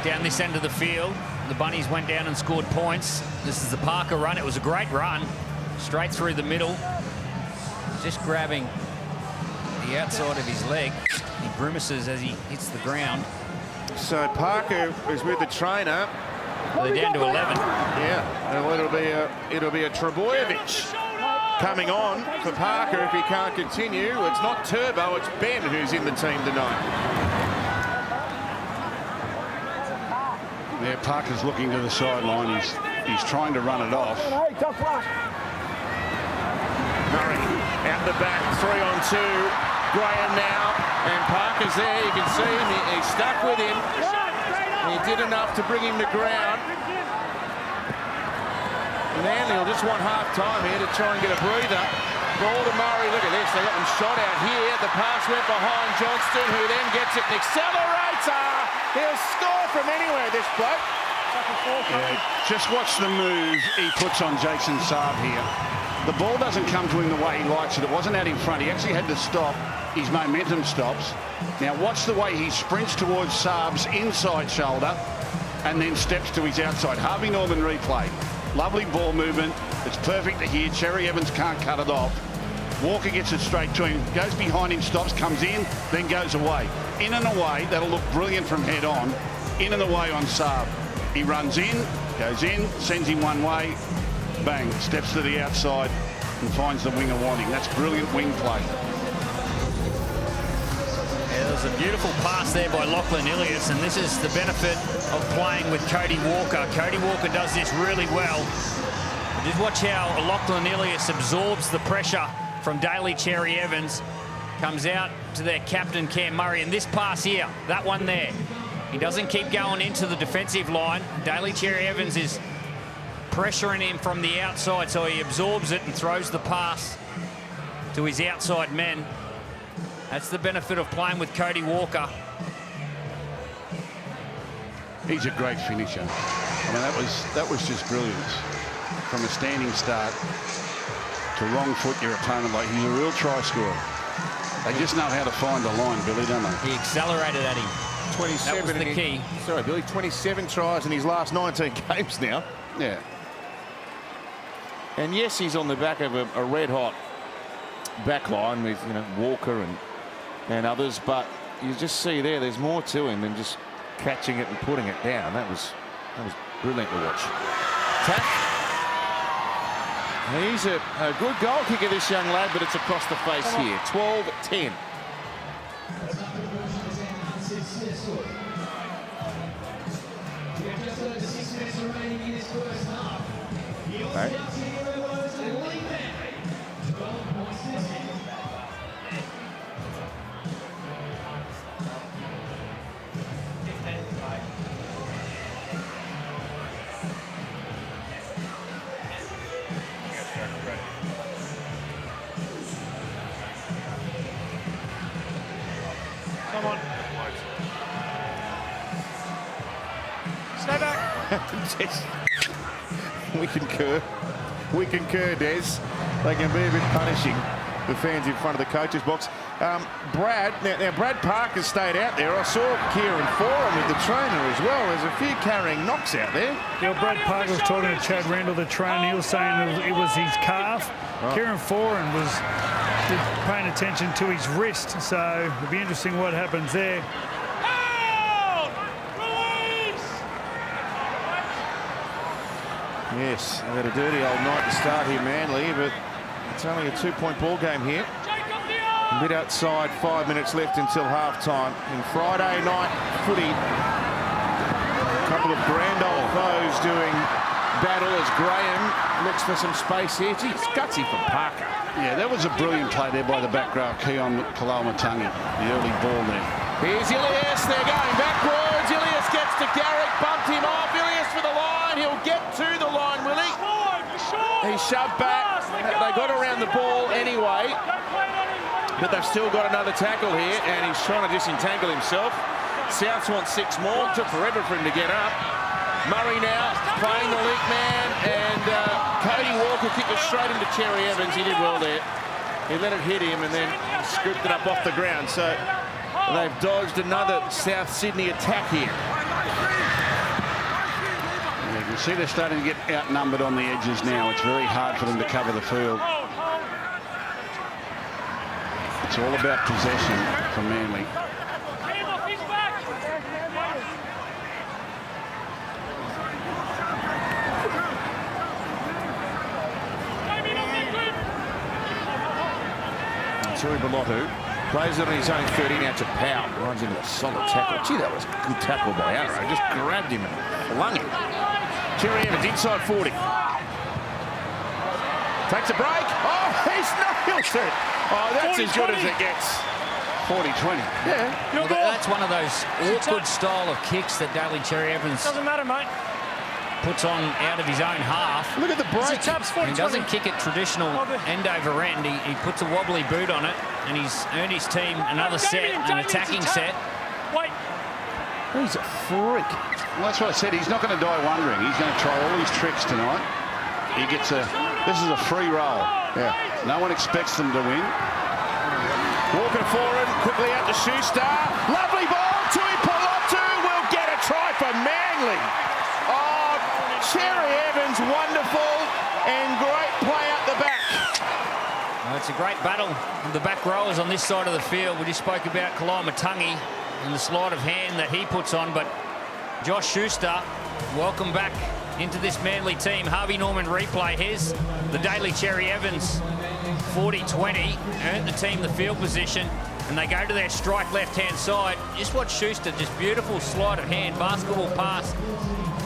down this end of the field, the Bunnies went down and scored points. This is the Parker run. It was a great run, straight through the middle. Just grabbing the outside of his leg. He grimaces as he hits the ground. So Parker is with the trainer. They're down to 11. Yeah, well, it'll be a Trebojevic coming on for Parker if he can't continue. It's not Turbo, it's Ben who's in the team tonight. Yeah, Parker's looking to the sideline. He's trying to run it off. Murray out the back, 3-on-2. Graham now, and Parker's there. You can see him. He's stuck with him. He did enough to bring him to ground. And Manly will just want half time here to try and get a breather. Ball to Murray. Look at this. They got them shot out here. The pass went behind Johnston, who then gets it and accelerates. He'll score from anywhere, this bloke. Yeah, just watch the move he puts on Jason Saab here. The ball doesn't come to him the way he likes it. It wasn't out in front. He actually had to stop. His momentum stops. Now watch the way he sprints towards Saab's inside shoulder and then steps to his outside. Harvey Norman replay. Lovely ball movement. It's perfect to hear. Cherry Evans can't cut it off. Walker gets it straight to him. Goes behind him, stops, comes in, then goes away. In and away. That'll look brilliant from head on. In and away on Saab. He runs in, goes in, sends him one way. Bang, steps to the outside and finds the winger wanting. That's brilliant wing play. Yeah, there was a beautiful pass there by Lachlan Ilias, and this is the benefit of playing with Cody Walker. Cody Walker does this really well. Just watch how Lachlan Ilias absorbs the pressure from Daly Cherry Evans. Comes out to their captain, Cam Murray, and this pass here, that one there. He doesn't keep going into the defensive line. Daly Cherry Evans is pressuring him from the outside, so he absorbs it and throws the pass to his outside men. That's the benefit of playing with Cody Walker. He's a great finisher. I mean, that was just brilliance. From a standing start to wrong foot your opponent. Like, he's a real try scorer. They just know how to find the line, Billy, don't they? He accelerated at him. 27. That was the key. Sorry, Billy, 27 tries in his last 19 games now. Yeah. And yes, he's on the back of a red-hot back line with, Walker and and others, but you just see there's more to him than just catching it and putting it down. That was brilliant to watch. Tap. He's a good goal kicker, this young lad, but it's across the face here. 12-10. Okay. Come on. Stay back. We concur. We concur, Des. They can be a bit punishing, the fans in front of the coach's box. Brad, now Brad Parker stayed out there. I saw Kieran Foran with the trainer as well. There's a few carrying knocks out there. Yeah, Brad Parker was talking to Chad Randall, the trainer. He was saying it was his calf. Oh. Kieran Foran was paying attention to his wrist, so it'll be interesting what happens there. Yes, they've had a dirty old night to start here, Manly, but it's only a 2-point ball game here. A bit outside, 5 minutes left until half-time. In Friday night footy, a couple of grand old foes doing battle as Graham looks for some space here. Gee, it's gutsy from Parker. Yeah, that was a brilliant play there by the back row, Keon Kalamatangi, the early ball there. Here's Ilias, they're going backwards. Ilias gets to Garrick, bumped him off. Ilias for the line, he'll get to the line, will he? He shoved back. They got around the ball anyway, but they've still got another tackle here, and he's trying to disentangle himself. Souths want 6 more. Took forever for him to get up. Murray now playing the leak man, and Cody Walker kicked it straight into Cherry Evans. He did well there. He let it hit him and then scooped it up off the ground. So they've dodged another South Sydney attack here. Yeah, you can see they're starting to get outnumbered on the edges now. It's very hard for them to cover the field. It's all about possession for Manly. Tui Belottu plays it on his own 30 now to Powell. Runs into a solid tackle. Gee, that was a good tackle by Arrow. Just grabbed him and flung him. Cherry Evans inside 40. Takes a break. Oh, he's nails it. Oh, that's as good as it gets. 40-20. Yeah. Well, that's one of those awkward style of kicks that Daly Cherry Evans Doesn't matter, mate. puts on out of his own half. Look at the break. He doesn't kick it traditional end over end. He puts a wobbly boot on it, and he's earned his team another set, an attacking set. Wait. He's a freak. Well, that's what I said. He's not going to die wondering. He's going to try all his tricks tonight. He gets a... This is a free roll. Yeah. No one expects them to win. Walking forward, quickly out to Schuster. Lovely ball. Tui Belottu will get a try for Manly. Oh, Cherry Evans, wonderful, and great play up the back. Well, it's a great battle of the back rowers on this side of the field. We just spoke about Kalamatangi and the sleight of hand that he puts on, but Josh Schuster, welcome back into this Manly team. Harvey Norman replay. Here's the Daly Cherry Evans 40-20, earned the team the field position, and they go to their strike left-hand side. Just watch Schuster, just beautiful sleight of hand, basketball pass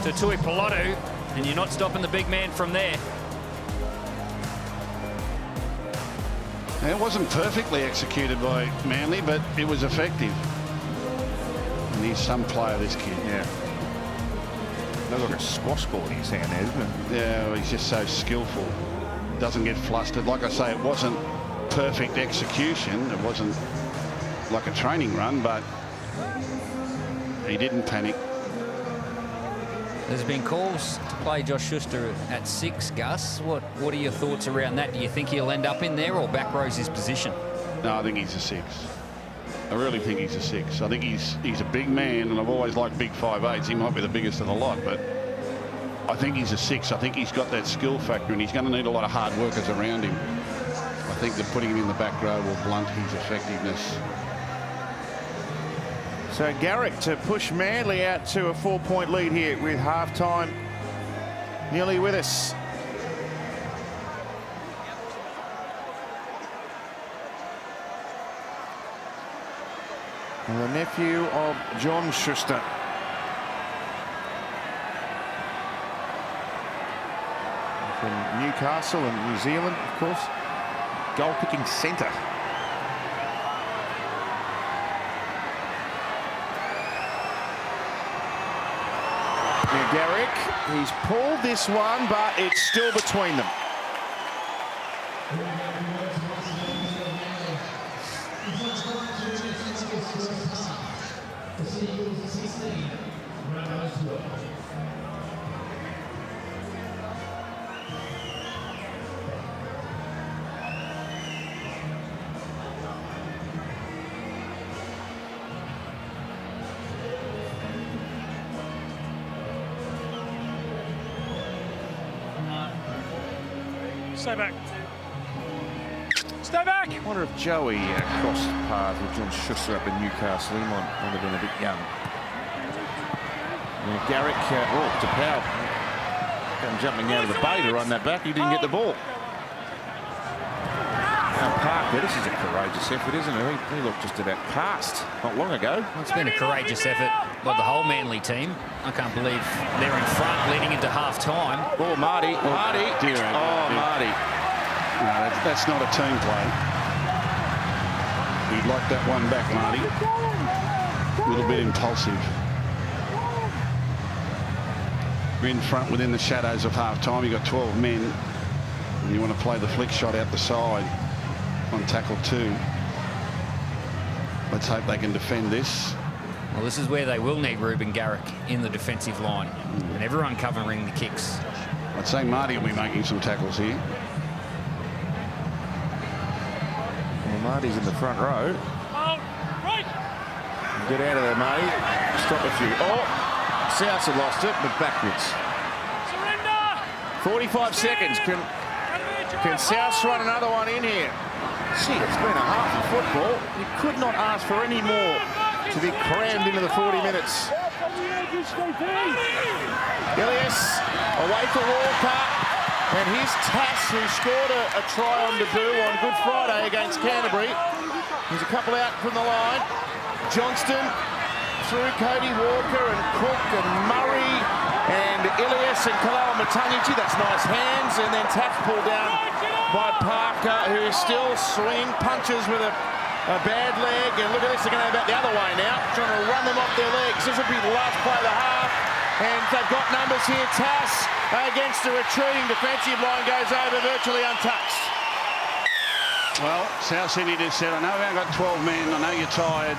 to Tui Belottu, and you're not stopping the big man from there. It wasn't perfectly executed by Manly, but it was effective. And he's some player, this kid. Yeah. Looks like a squash ball in his hand there, isn't it? Yeah, well, he's just so skillful. Doesn't get flustered. Like I say, it wasn't perfect execution. It wasn't like a training run, but he didn't panic. There's been calls to play Josh Schuster at 6, Gus. What are your thoughts around that? Do you think he'll end up in there, or back row's his position? No, I think he's a 6. I really think he's a 6. I think he's a big man, and I've always liked big 5'8". He might be the biggest of the lot, but I think he's a 6. I think he's got that skill factor, and he's going to need a lot of hard workers around him. I think that putting him in the back row will blunt his effectiveness So Garrick to push Manly out to a 4-point lead here with half-time nearly with us. And the nephew of John Schuster. From Newcastle and New Zealand, of course. Goal-kicking centre. Now Garrick, he's pulled this one, but it's still between them. Stay back. Stay back. I wonder if Joey crossed paths with John Schuster up in Newcastle. He might have been a bit young. Now Garrick, to Powell. Come jumping out of the bay to run that back. He didn't get the ball. Now Parker, this is a courageous effort, isn't it? He looked just about past not long ago. It's been a courageous effort by the whole Manly team. I can't believe they're in front leading into half-time. Oh, Marty. Marty. Marty. No, that's not a team play. He'd like that one back, Marty. A little bit impulsive. We're in front within the shadows of half-time. You've got 12 men. And you want to play the flick shot out the side on tackle 2. Let's hope they can defend this. Well, this is where they will need Reuben Garrick in the defensive line. And everyone covering the kicks. I'd say Marty will be making some tackles here. Well, Marty's in the front row. Oh, right. Get out of there, Marty. Stop a few. Oh, Souths had lost it, but backwards. Surrender. 45 seconds. Can Souths run another one in here? Gee, it's been a half of football. You could not ask for any more to be crammed into the 40 minutes. Ilias away for Walker. And here's Tass, who scored a try on debut on Good Friday against Canterbury. There's a couple out from the line. Johnston through Cody Walker and Cook and Murray and Ilias and Kalala Matangichi. That's nice hands. And then Tass pulled down by Parker, who is still swinging punches with a bad leg. And look at this, they're going to go back the other way now, trying to run them off their legs. This will be the last play of the half. And they've got numbers here. Tass against the retreating defensive line goes over virtually untouched. Well, South Sydney just said, I know we haven't got 12 men, I know you're tired,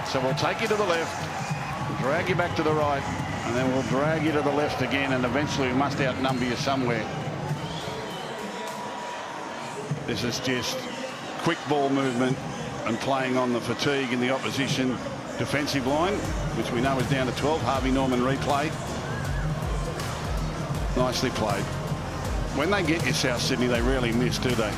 so we'll take you to the left, drag you back to the right, and then we'll drag you to the left again, and eventually we must outnumber you somewhere. This is just quick ball movement and playing on the fatigue in the opposition defensive line, which we know is down to 12. Harvey Norman replay. Nicely played. When they get you, South Sydney, they rarely miss, do they?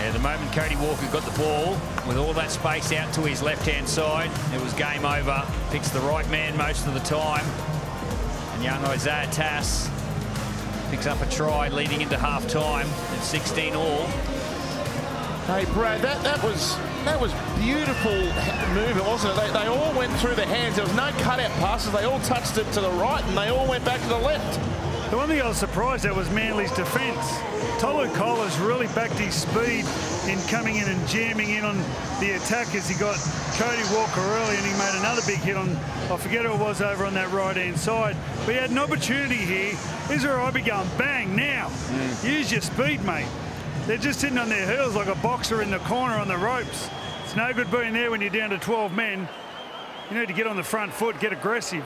Yeah, the moment Cody Walker got the ball, with all that space out to his left-hand side, it was game over. Picks the right man most of the time. And young Isaiah Tass picks up a try leading into half-time at 16 all. Hey, Brad, that was beautiful movement, wasn't it? They all went through the hands. There was no cutout passes. They all touched it to the right, and they all went back to the left. The one thing I was surprised at was Manly's defence. Tolu Collins really backed his speed in coming in and jamming in on the attack as he got Cody Walker early, and he made another big hit on, I forget who it was, over on that right-hand side. But he had an opportunity here. Here's where I'd be going, bang, now. Use your speed, mate. They're just sitting on their heels like a boxer in the corner on the ropes. It's no good being there when you're down to 12 men. You need to get on the front foot, get aggressive.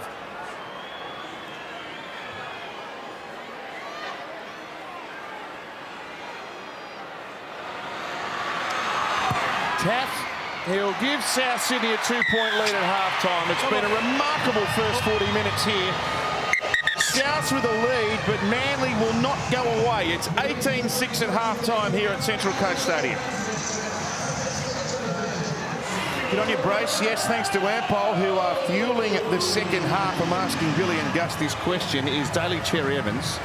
Taff, he'll give South Sydney a 2-point lead at half-time. It's been a remarkable first 40 minutes here. Souths with a lead, but Manly will not go away. It's 18-6 at half-time here at Central Coast Stadium. Get on your brace. Yes, thanks to Ampol, who are fueling the second half. I'm asking Billy and Gus this question. Is Daly Cherry Evans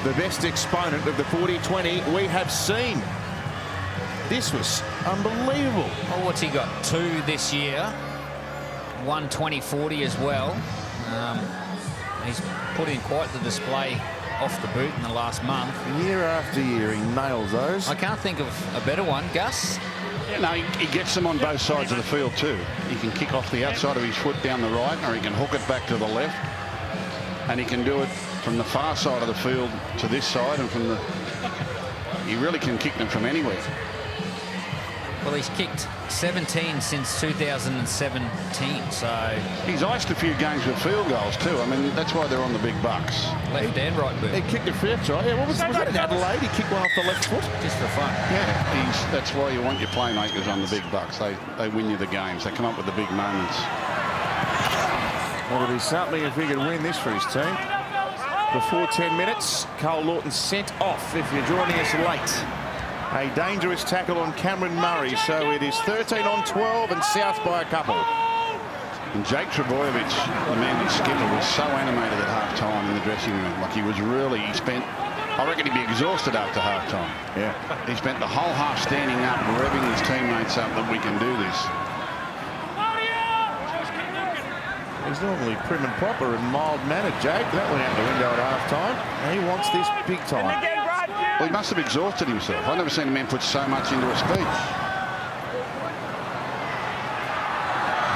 the best exponent of the 40-20 we have seen? This was unbelievable. Oh, what's he got? 2 this year. 1 20-40 as well. He's put in quite the display off the boot in the last month. Year after year, he nails those. I can't think of a better one. Gus? Yeah, no, he gets them on both sides of the field too. He can kick off the outside of his foot down the right, or he can hook it back to the left. And he can do it from the far side of the field to this side, and from the... He really can kick them from anywhere. Well, he's kicked 17 since 2017, so... He's iced a few games with field goals too. I mean, that's why they're on the big bucks. Left and right boot. He kicked a fair try. Yeah, what was that in Adelaide? He kicked one off the left foot. Just for fun. Yeah, that's why you want your playmakers on the big bucks. They win you the games. They come up with the big moments. Well, it'll be something if he could win this for his team. Before 10 minutes, Cole Lawton sent off if you're joining us late. A dangerous tackle on Cameron Murray, so it is 13 on 12 and South by a couple. And Jake Trebojevic, the Manly skipper, was so animated at half-time in the dressing room. Like he spent, I reckon he'd be exhausted after half-time. Yeah. He spent the whole half standing up, revving his teammates up that we can do this. He's normally prim and proper and mild-mannered, Jake. That went out the window at half-time. He wants this big time. Well, he must have exhausted himself. I've never seen a man put so much into a speech.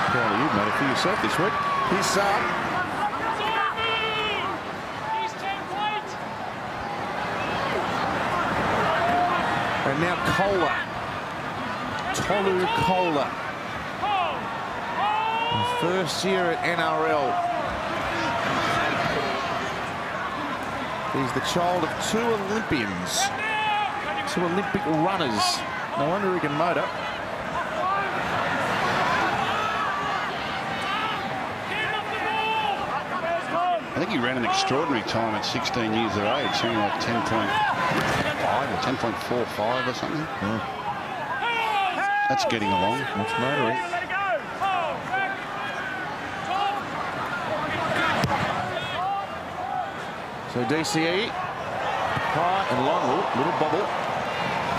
Probably you've made it for yourself this week. Here's Saab. And now Kohler. Tolu Kohler. First year at NRL. He's the child of 2 Olympians, 2 Olympic runners. No wonder he can motor. I think he ran an extraordinary time at 16 years of age, something like 10.5 or 10.45 or something. That's getting along. Much motoring. So DCE, high and long, little bobble,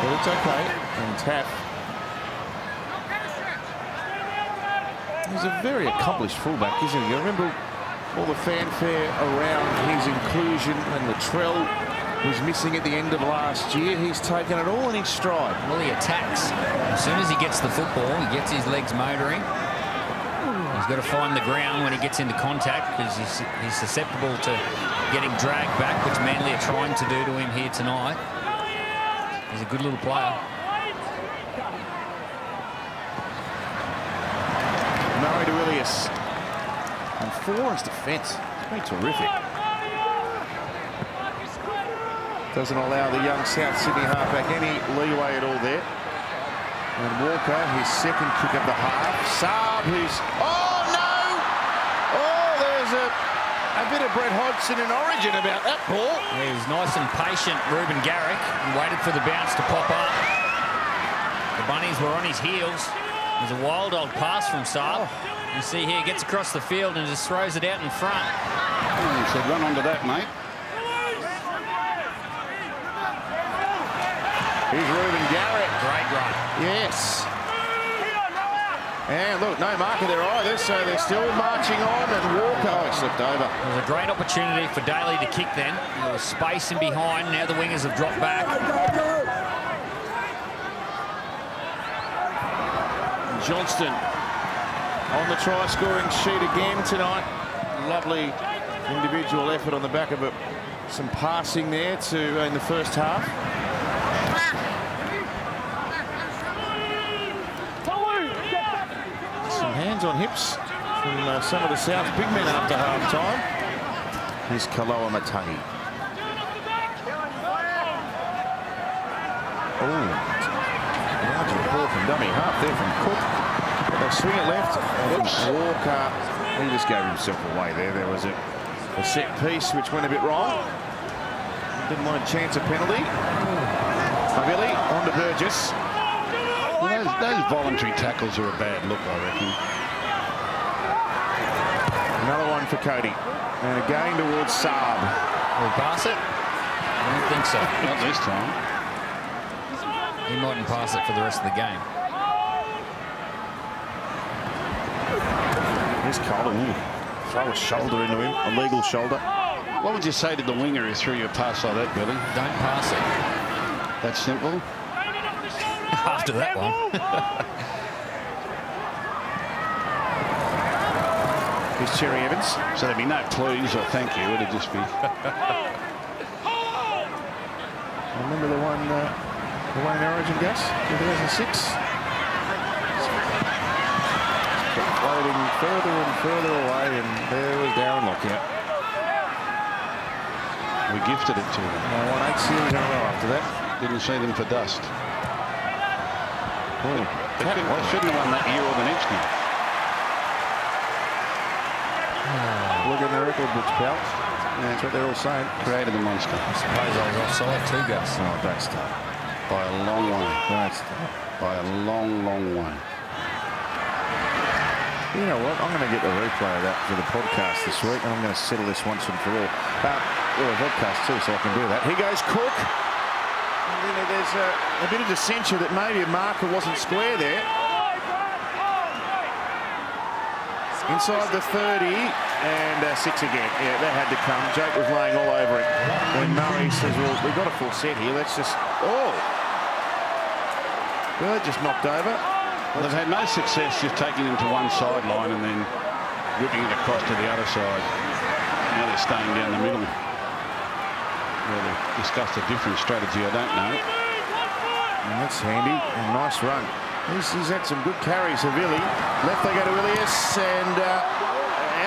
but it's okay. And Taff. He's a very accomplished fullback, isn't he? You remember all the fanfare around his inclusion when Latrell was missing at the end of last year. He's taken it all in his stride. Well, he attacks. As soon as he gets the football, he gets his legs motoring. He's got to find the ground when he gets into contact, because he's susceptible to getting dragged back, which Manly are trying to do to him here tonight. He's a good little player. Murray to Ilias. And Forrest defence. It's been terrific. Doesn't allow the young South Sydney halfback any leeway at all there. And Walker, his second kick of the half. Saab, who's... Oh, no! Oh, there's a bit of Brett Hodgson in Origin about that ball. He was nice and patient, Ruben Garrick, and waited for the bounce to pop up. The Bunnies were on his heels. There's a wild old pass from Saab. You see here, gets across the field and just throws it out in front. He said, run onto that, mate. Here's Ruben Garrick. Great run. Yes. And look, no marker there either, so they're still marching on, and Walker, oh, he slipped over. It was a great opportunity for Daly to kick then. There was space in behind. Now the wingers have dropped back. Johnston on the try-scoring sheet again tonight. Lovely individual effort on the back of it. Some passing there in the first half. Some hands on hips from some of the South big men after half-time. Here's Kaloa Matangi. Oh, large ball from dummy half there from Cook. They swing it left. Walker, he just gave himself away there. There was a set piece which went a bit wrong. Didn't want to chance a penalty. Havili on to Burgess. Well, those voluntary tackles are a bad look, I reckon. Another one for Cody. And again towards Saab. Will he pass it? I don't think so. Not this time. He mightn't pass it for the rest of the game. Here's Colin. Throw a shoulder into him. A legal shoulder. What would you say to the winger who threw you a pass like that, Billy? Don't pass it. That's simple. After that one. Here's Cherry Evans. So there'd be no please or thank you. It'd just be... Remember the one in Origin, Gus? 2006? Floating further and further away, and there was Darren Lockyer. We gifted it to them. They won 8 series in a row after that. Didn't see them for dust. Oh, They shouldn't have won that year or the next year. look in the record books, pal. Yeah, that's what they're all saying. Created the monster. I suppose I was offside too, Gus. Oh, don't start. By a long way. Don't start. By a long, long way. You know what? I'm going to get the replay of that for the podcast this week, and I'm going to settle this once and for all. Well, a podcast too, so I can do that. Here goes Cook. And then there's a bit of dissension that maybe a marker wasn't square there. Inside the 30, and 6 again. Yeah, that had to come. Jake was laying all over it. When Murray says, well, we've got a full set here. Let's just... Oh! Well, it just knocked over. Well, they've had no success just taking him to one sideline and then whipping it across to the other side. Now they're staying down the middle. Well, they've discussed a different strategy, I don't know. And that's handy. And nice run. He's had some good carries of Illy. Left they go to Ilias, and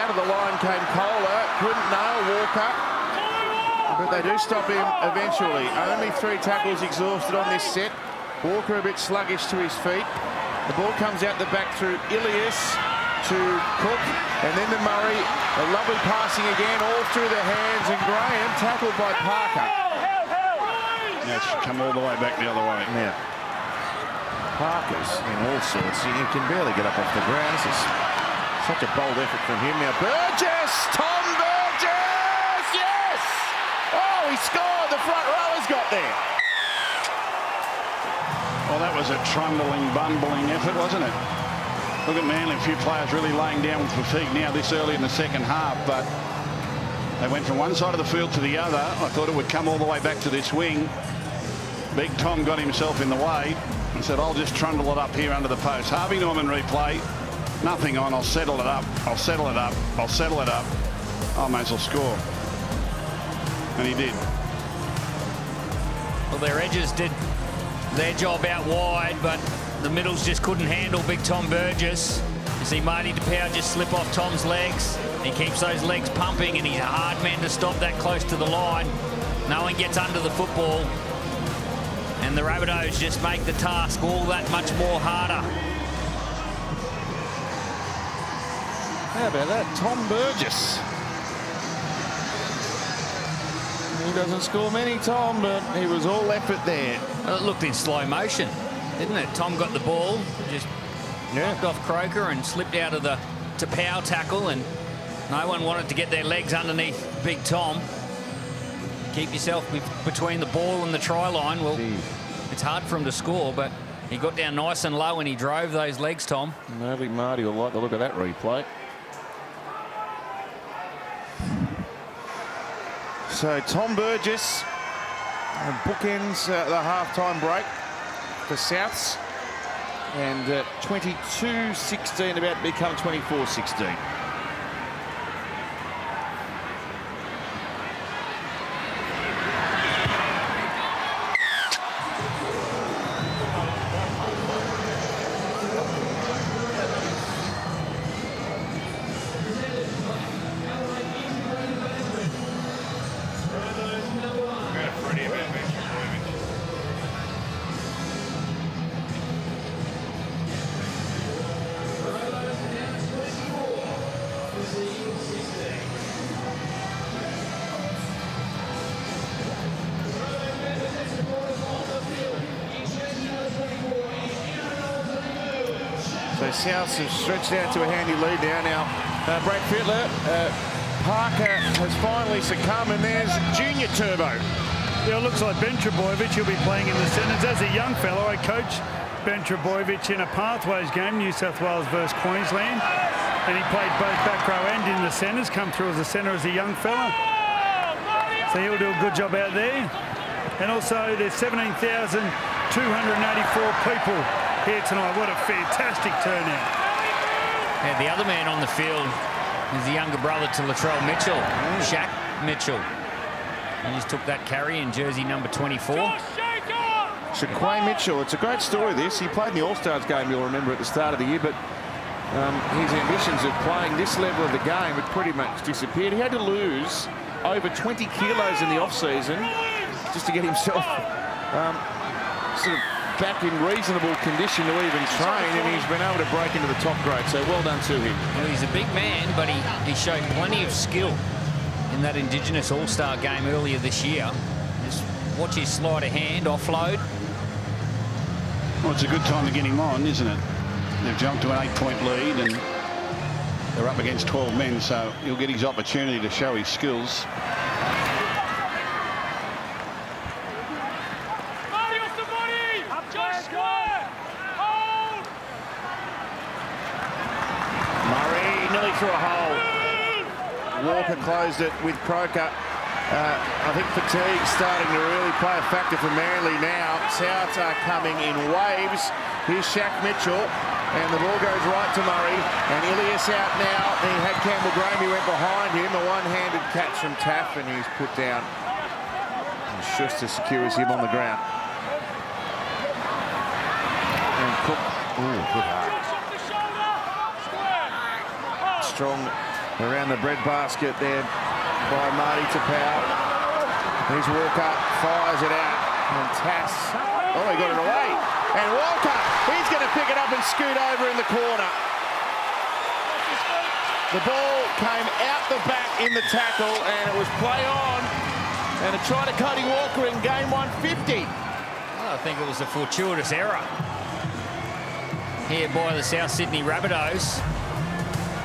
out of the line came Kohler. Couldn't nail Walker. But they do stop him eventually. Only 3 tackles exhausted on this set. Walker a bit sluggish to his feet. The ball comes out the back through Ilias to Cook, and then to Murray. A lovely passing again, all through the hands, and Graham tackled by Parker. Now it should come all the way back the other way. Yeah. Parker's in all sorts. He can barely get up off the ground. This is such a bold effort from him. Now Burgess! Tom Burgess! Yes! Oh, he scored! The front rowers got there. Well, that was a trundling, bumbling effort, wasn't it? Look at Manly, a few players really laying down with fatigue now this early in the second half, but they went from one side of the field to the other. I thought it would come all the way back to this wing. Big Tom got himself in the way and said, I'll just trundle it up here under the post. Harvey Norman replay. Nothing on. I'll settle it up. I'll settle it up. I'll settle it up. I may as well score. And he did. Well, their edges did their job out wide, but the middles just couldn't handle Big Tom Burgess. You see Marty DePau just slip off Tom's legs. He keeps those legs pumping, and he's a hard man to stop that close to the line. No one gets under the football, and the Rabbitohs just make the task all that much more harder. How about that? Tom Burgess. He doesn't score many, Tom, but he was all effort there. Well, it looked in slow motion, didn't it? Tom got the ball, just knocked off Croker and slipped out of the DePau tackle, and no one wanted to get their legs underneath Big Tom. Keep yourself between the ball and the try line. Well, it's hard for him to score, but he got down nice and low and he drove those legs, Tom. I think Marty will like the look of that replay. So Tom Burgess bookends the half-time break for Souths, and 22-16 about to become 24-16. Souths have stretched out to a handy lead now. Brad Fittler, Parker has finally succumbed, and there's Junior Turbo. Yeah, it looks like Ben Trebojevic. He'll be playing in the centres. As a young fellow, I coached Ben Trebojevic in a Pathways game, New South Wales versus Queensland, and he played both back row and in the centres, come through as a centre as a young fella. So he'll do a good job out there. And also there's 17,284 people here tonight. What a fantastic turnout. Yeah, the other man on the field is the younger brother to Latrell Mitchell, Shaq Mitchell. He just took that carry in jersey number 24. Shaquay Mitchell, it's a great story this. He played in the All-Stars game, you'll remember, at the start of the year, but his ambitions of playing this level of the game had pretty much disappeared. He had to lose over 20 kilos in the off-season just to get himself sort of back in reasonable condition to even train, and he's been able to break into the top grade, so well done to him. Well, he's a big man, but he showed plenty of skill in that Indigenous All-Star game earlier this year. Just watch his sleight of hand, offload. Well, it's a good time to get him on, isn't it? They've jumped to an 8-point lead, and they're up against 12 men, so he'll get his opportunity to show his skills. Through a hole. Walker closed it with Croker. I think fatigue's starting to really play a factor for Manly now. Souths are coming in waves. Here's Shaq Mitchell, and the ball goes right to Murray, and Ilias out now. He had Campbell Graham, he went behind him. A one-handed catch from Taff, and he's put down. And Schuster secures him on the ground. And Cook, good heart. Strong around the bread basket there by Marty Tapau. Here's Walker, fires it out, and Tass, oh, he got it away. And Walker, he's going to pick it up and scoot over in the corner. The ball came out the back in the tackle, and it was play on. And a try to Cody Walker in game 150. Well, I think it was a fortuitous error here by the South Sydney Rabbitohs.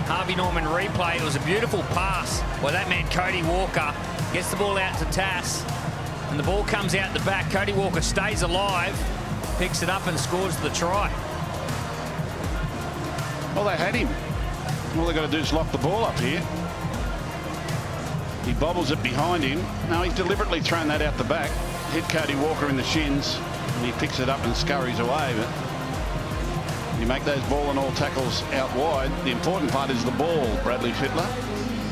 Harvey Norman replay. It was a beautiful pass by that man Cody Walker. Gets the ball out to Tass, and the ball comes out the back. Cody Walker stays alive, picks it up and scores the try. Well, they had him. All they've got to do is lock the ball up here. He bobbles it behind him. No, he's deliberately thrown that out the back. Hit Cody Walker in the shins, and he picks it up and scurries away. But you make those ball and all tackles out wide. The important part is the ball, Bradley Fittler.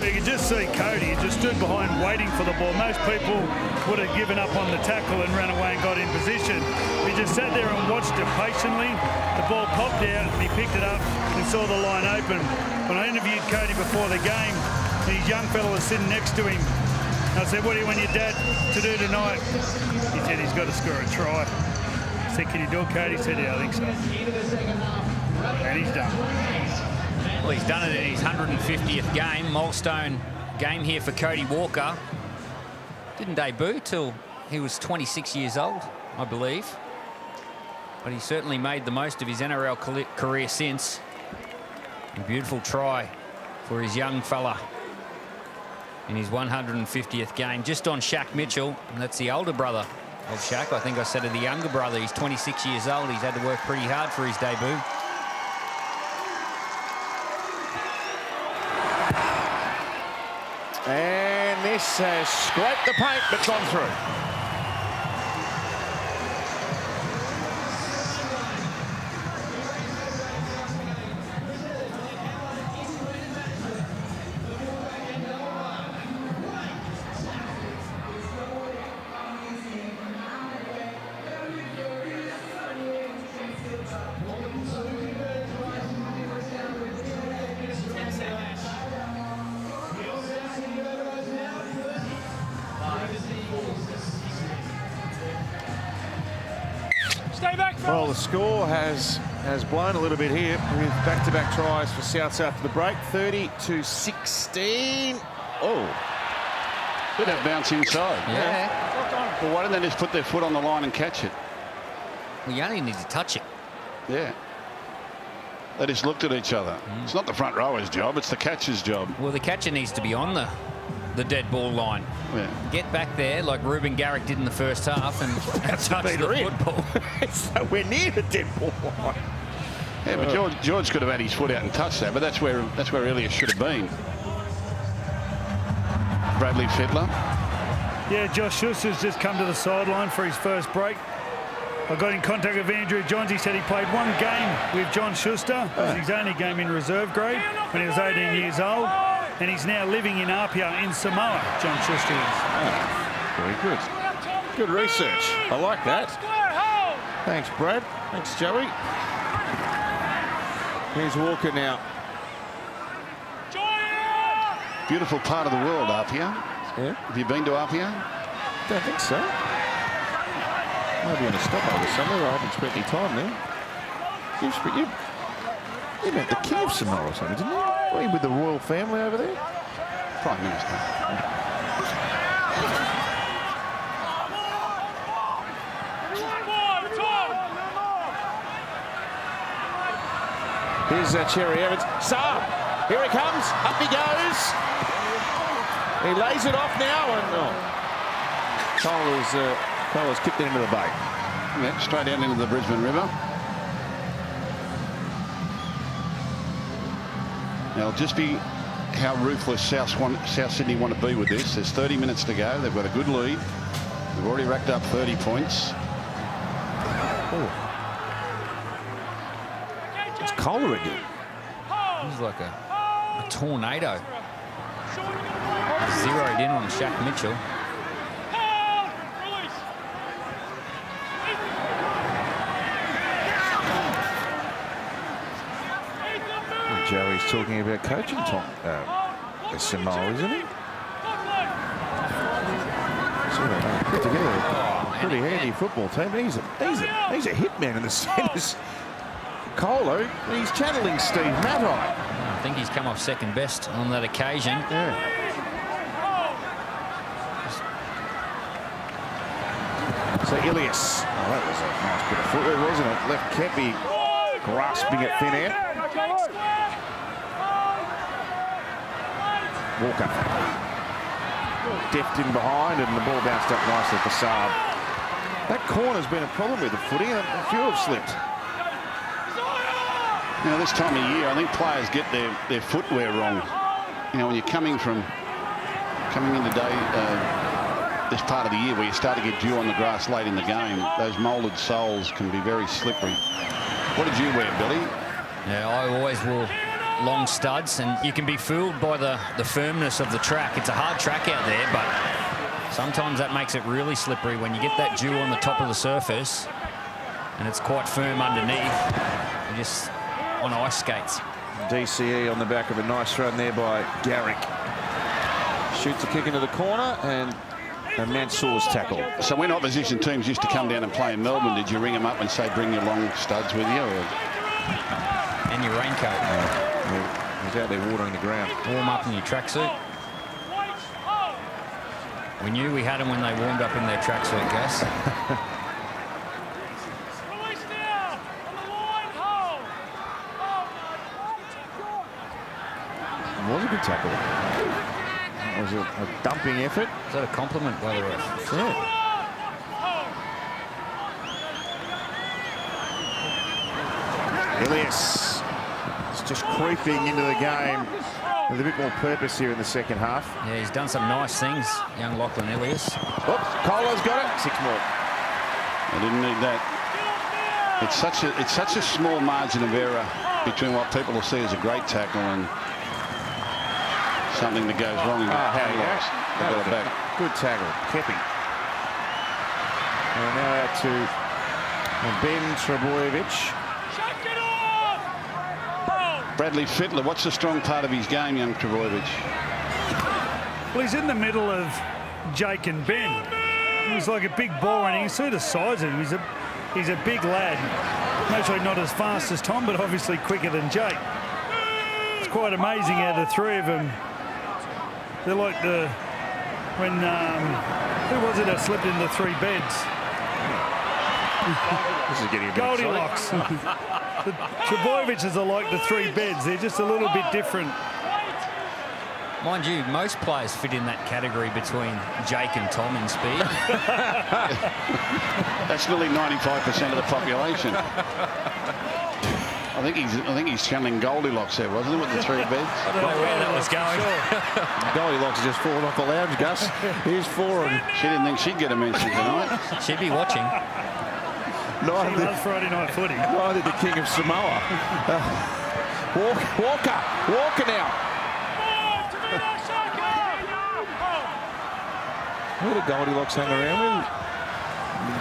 You can just see Cody, he just stood behind waiting for the ball. Most people would have given up on the tackle and ran away and got in position. He just sat there and watched it patiently. The ball popped out and he picked it up and saw the line open. When I interviewed Cody before the game, his young fellow was sitting next to him. I said, what do you want your dad to do tonight? He said he's got to score a try. I said, can you do it, Cody? He said, yeah, I think so. And he's done. Well, he's done it in his 150th game. Milestone game here for Cody Walker. Didn't debut till he was 26 years old, I believe. But he certainly made the most of his NRL career since. A beautiful try for his young fella in his 150th game. Just on Shaq Mitchell, and that's the older brother of Shaq. I think I said of the younger brother. He's 26 years old. He's had to work pretty hard for his debut. And this has scraped the paint but gone through. Well, the score has blown a little bit here with back-to-back tries for Souths after the break. 30-16. Oh. Did have bounce inside. Yeah. Well, why didn't they just put their foot on the line and catch it? Well, you only need to touch it. Yeah. They just looked at each other. It's not the front rower's job, it's the catcher's job. Well, the catcher needs to be on the dead ball line. Yeah. Get back there like Ruben Garrick did in the first half and touch the football. It's nowhere near the dead ball line. Yeah, but George could have had his foot out and touched that, but that's where Elias should have been. Bradley Fittler. Yeah, Josh Schuster's just come to the sideline for his first break. I got in contact with Andrew Johns. He said he played one game with John Schuster. It was his only game in reserve grade when he was 18 years old. And he's now living in Apia in Samoa, John Schuster is. Very good. Good research. I like that. Thanks, Brad. Thanks, Joey. Here's Walker now. Beautiful part of the world, Apia. Yeah. Have you been to Apia? Don't think so. Maybe in a stopover somewhere. I haven't spent any time there. You met the king of Samoa or something, didn't you? Were you with the royal family over there? Prime Minister. Here's Cherry Evans. Saab, here he comes. Up he goes. He lays it off now, and Cole's kicked it into the bay. Yeah, straight out into the Brisbane River. Now, it'll just be how ruthless South Sydney want to be with this. There's 30 minutes to go. They've got a good lead. They've already racked up 30 points. It's Kohler again. He's like a tornado. Zeroed in on Shaq Mitchell. Joey's talking about coaching Samoa, isn't he? So they put together a pretty handy football team. He's a hitman in the centres. Colo, he's channeling Steve Matai. I think he's come off second best on that occasion. Yeah. So Ilias, that was a nice bit of footwork, wasn't it? Left Kepi grasping at thin air. Walker. Deft in behind, and the ball bounced up nicely for Saab. That corner's been a problem with the footy, and a few have slipped. You know, this time of year, I think players get their footwear wrong. You know, when you're coming into this part of the year where you start to get dew on the grass late in the game, those moulded soles can be very slippery. What did you wear, Billy? Yeah, I always wore long studs, and you can be fooled by the firmness of the track. It's a hard track out there, but sometimes that makes it really slippery when you get that dew on the top of the surface and it's quite firm underneath. You're just on ice skates. DCE on the back of a nice run there by Garrick. Shoots a kick into the corner, and Mansour's tackle. So when opposition teams used to come down and play in Melbourne, did you ring them up and say, bring your long studs with you? Or? And your raincoat. He's out there watering the ground. Warm up in your tracksuit. We knew we had them when they warmed up in their tracksuit, Gus. It was a good tackle. It was a dumping effort. Is that a compliment by the ref? Yeah. Ilias is just creeping into the game with a bit more purpose here in the second half. Yeah, he's done some nice things, young Lachlan Ilias. Oops, Colo's got it. 6 more. I didn't need that. It's such a small margin of error between what people will see as a great tackle and something that goes wrong. That was a good tackle. Kepi. And now out to Ben Trebojevic. Bradley Fittler, what's the strong part of his game, young Trebojevic? Well, he's in the middle of Jake and Ben. He's like a big ball running. You see the size of him. He's a big lad. Naturally not as fast as Tom, but obviously quicker than Jake. It's quite amazing how the three of them, they're like who was it that slipped into 3 beds? This is getting a bit Goldilocks. The Trebojeviches are like the three beds. They're just a little bit different. Mind you, most players fit in that category between Jake and Tom in speed. That's nearly 95% of the population. I think he's channeling Goldilocks there, wasn't it, with the three beds? I don't know where that was going. Goldilocks has just fallen off the lounge, Gus. Here's four. She didn't think she'd get a mention tonight. She'd be watching. She loves Friday night footy. Neither the King of Samoa. Walker now. Who did Goldilocks hang around with?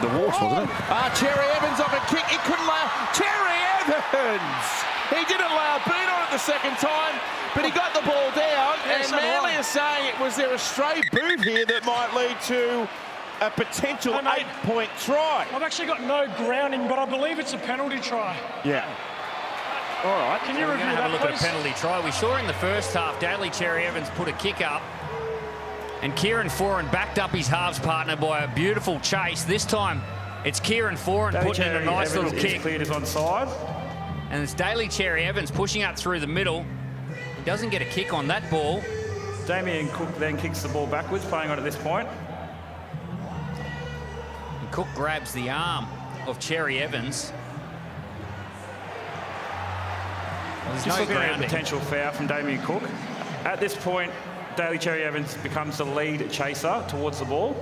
The horse, wasn't it? Cherry Evans off a kick. He couldn't lay. Cherry Evans! He didn't lay a boot on it the second time, but he got the ball down. And Manly is saying, was there a stray boot here that might lead to a potential 8-point try? I've actually got no grounding, but I believe it's a penalty try. Yeah. All right. Can you We're review going to have that, a look please? at a penalty try. We saw in the first half, Daly Cherry Evans put a kick up, and Kieran Foran backed up his halves partner by a beautiful chase. This time, it's Kieran Foran putting in a nice little kick. Cleared is onside. And it's Daly Cherry Evans pushing up through the middle. He doesn't get a kick on that ball. Damien Cook then kicks the ball backwards, playing on at this point. And Cook grabs the arm of Cherry Evans. Well, there's Just no looking at a grounding. potential foul from Damien Cook. At this point, Daly Cherry Evans becomes the lead chaser towards the ball.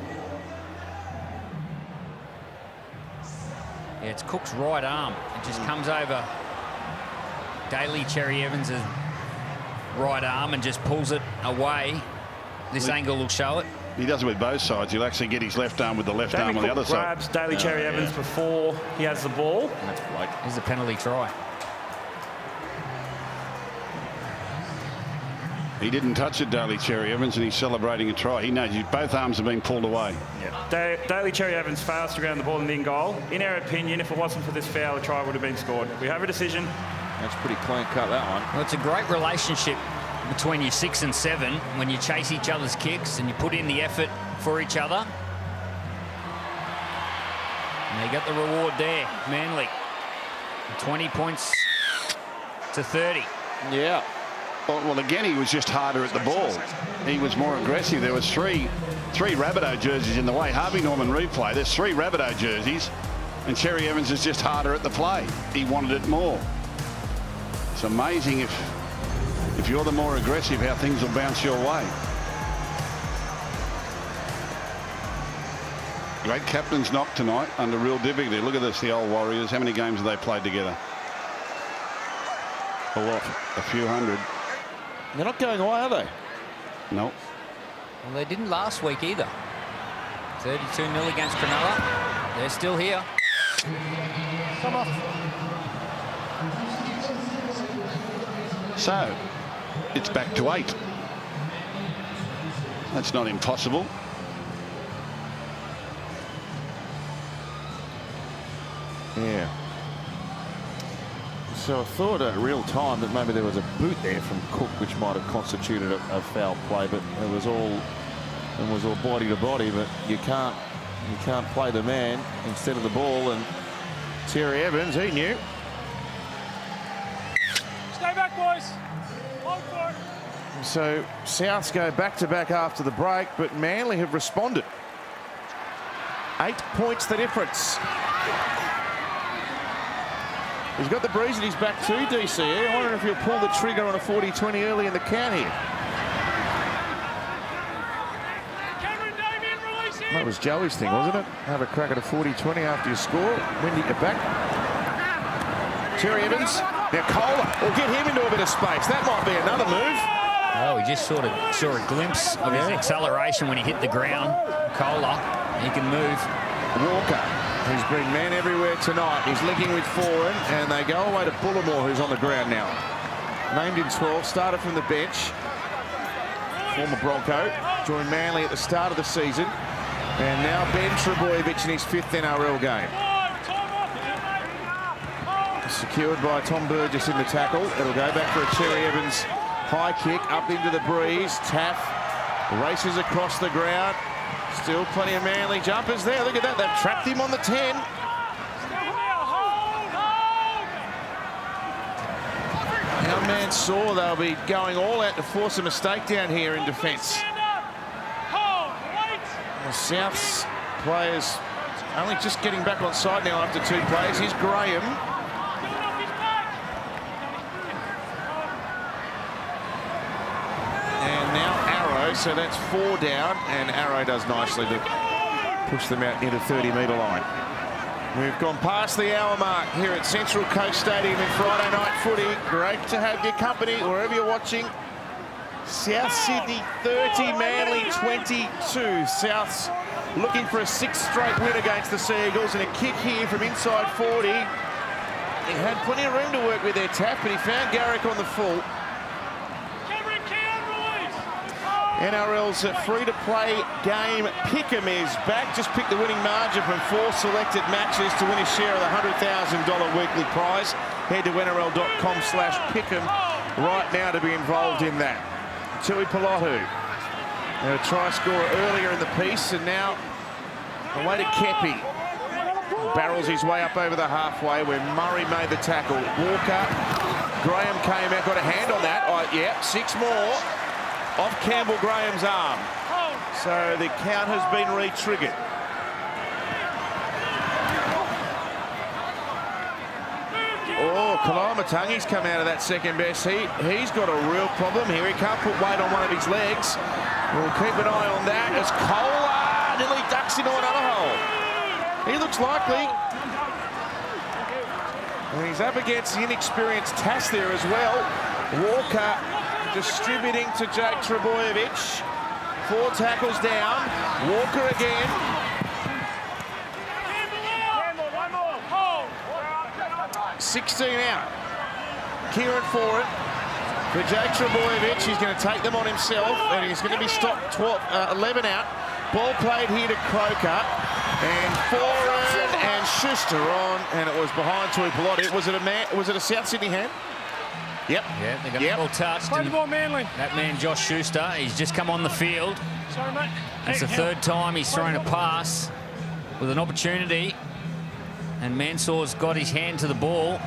Yeah, it's Cook's right arm. It just comes over Daly Cherry Evans' right arm and just pulls it away. This angle will show it. He does it with both sides. He'll actually get his left arm with the left arm on the other side. Grabs Daly Cherry Evans before he has the ball. That's Blake. Here's the penalty try. He didn't touch it, Daly Cherry Evans, and he's celebrating a try. He knows both arms have been pulled away. Daly Cherry Evans fails to ground the ball in the in goal. In our opinion, if it wasn't for this foul, the try would have been scored. We have a decision. That's pretty clean cut, that one. Well, it's a great relationship between your 6 and 7 when you chase each other's kicks and you put in the effort for each other. And they got the reward there, Manly. 20 points to 30. Yeah. Well, again, he was just harder at the ball. He was more aggressive. There was three Rabbitoh jerseys in the way. Harvey Norman replay. There's 3 Rabbitoh jerseys, and Cherry Evans is just harder at the play. He wanted it more. It's amazing if you're the more aggressive, how things will bounce your way. Great captain's knock tonight under real difficulty. Look at this, the old Warriors. How many games have they played together? A lot. A few hundred. They're not going away, are they? No. Well, they didn't last week either. 32-0 against Cronulla. They're still here. Come off. So, it's back to 8. That's not impossible. Yeah. So I thought at real time that maybe there was a boot there from Cook, which might have constituted a foul play, but it was all body to body. But you can't play the man instead of the ball. And Terry Evans, he knew. Stay back, boys. Hold for it. So Souths go back to back after the break, but Manly have responded. 8 points the difference. He's got the breeze at his back too, DCE. I wonder if he'll pull the trigger on a 40-20 early in the count here. Cameron Damien, release him. That was Joey's thing, wasn't it? Have a crack at a 40-20 after you score. When you get back. Cherry Evans. Now Kohler will get him into a bit of space. That might be another move. Oh, he just sort of saw a glimpse of his acceleration when he hit the ground. Kohler, he can move. Walker, who's been man everywhere tonight, is linking with Foran, and they go away to Bullimore, who's on the ground now. Named in 12, started from the bench. Former Bronco, joined Manly at the start of the season, and now Ben Trebojevic in his 5th NRL game. Secured by Tom Burgess in the tackle. It'll go back for a Cherry Evans high kick up into the breeze. Taff races across the ground. Still plenty of Manly jumpers there. Look at that. They've trapped him on the 10. Mansour, they'll be going all out to force a mistake down here in defence. The Souths players only just getting back on side now after 2 plays. Here's Graham. And now Arrow, so that's 4 down, and Arrow does nicely to push them out near the 30-metre line. We've gone past the hour mark here at Central Coast Stadium in Friday night footy. Great to have your company wherever you're watching. South Sydney 30, Manly 22. Souths looking for a 6th straight win against the Sea Eagles, and a kick here from inside 40. He had plenty of room to work with there, Taff, but he found Garrick on the full. NRL's free-to-play game Pick'em is back. Just pick the winning margin from 4 selected matches to win a share of the $100,000 weekly prize. Head to nrl.com/pick'em right now to be involved in that. Tui Pelotu, a try scorer earlier in the piece, and now away to Kepi. Barrels his way up over the halfway where Murray made the tackle. Walker, Graham came out, got a hand on that. Yeah, 6 more. Off Campbell Graham's arm. So the count has been re-triggered. Oh, Kalamatangi's come out of that second best heat. He's got a real problem here. He can't put weight on one of his legs. We'll keep an eye on that as Kohler nearly ducks into another hole. He looks likely. And he's up against the inexperienced Tass there as well. Walker distributing to Jake Trebojevic. 4 tackles down. Walker again. 16 out. Kieran for it. For Jake Trebojevic, he's going to take them on himself, and he's going to be stopped 11 out. Ball played here to Croker. And Foran and Schuster on, and it was behind Tui Pelotu. Was it a South Sydney hand? Yep. Yeah, they got the ball touched. Play the ball, Manly. That man, Josh Schuster, he's just come on the field. Sorry, mate. It's the 3rd time he's thrown a pass with an opportunity, and Mansour's got his hand to the ball.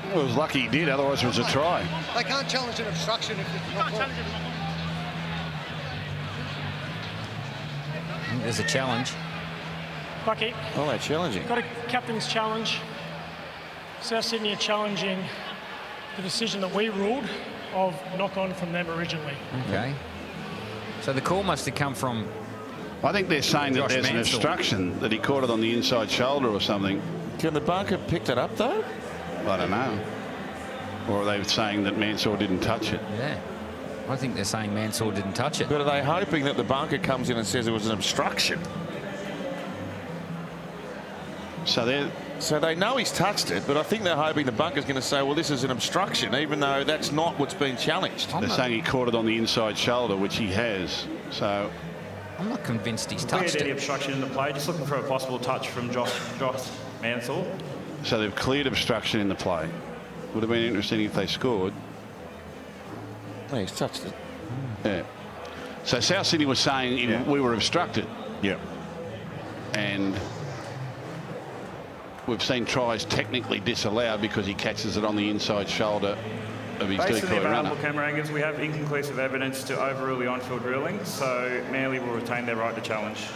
Well, it was lucky he did, otherwise it was a try. They can't challenge an obstruction if it's not called. I think there's a challenge. Bucky. Oh, they're challenging. Got a captain's challenge. South Sydney are challenging the decision that we ruled of knock on from them originally. Okay. So the call must have come from... I think they're saying that Josh there's an Mansell. obstruction, that he caught it on the inside shoulder or something. Can the bunker picked it up though? I don't know. Or are they saying that Mansour didn't touch it? Yeah. I think they're saying Mansour didn't touch it. But are they hoping that the bunker comes in and says it was an obstruction? So they know he's touched it, but I think they're hoping the bunker's going to say, well, this is an obstruction, even though that's not what's been challenged. They're saying he caught it on the inside shoulder, which he has. So I'm not convinced he's Cleared touched any it. obstruction in the play. Just looking for a possible touch from Josh Mansell. So they've cleared obstruction in the play. Would have been interesting if they scored. No, he's touched it. Yeah. So South Sydney was saying we were obstructed. Yeah. And we've seen tries technically disallowed because he catches it on the inside shoulder of his Based on the decoy runner. available camera angles, we have inconclusive evidence to overrule the on-field ruling, so Manly will retain their right to challenge.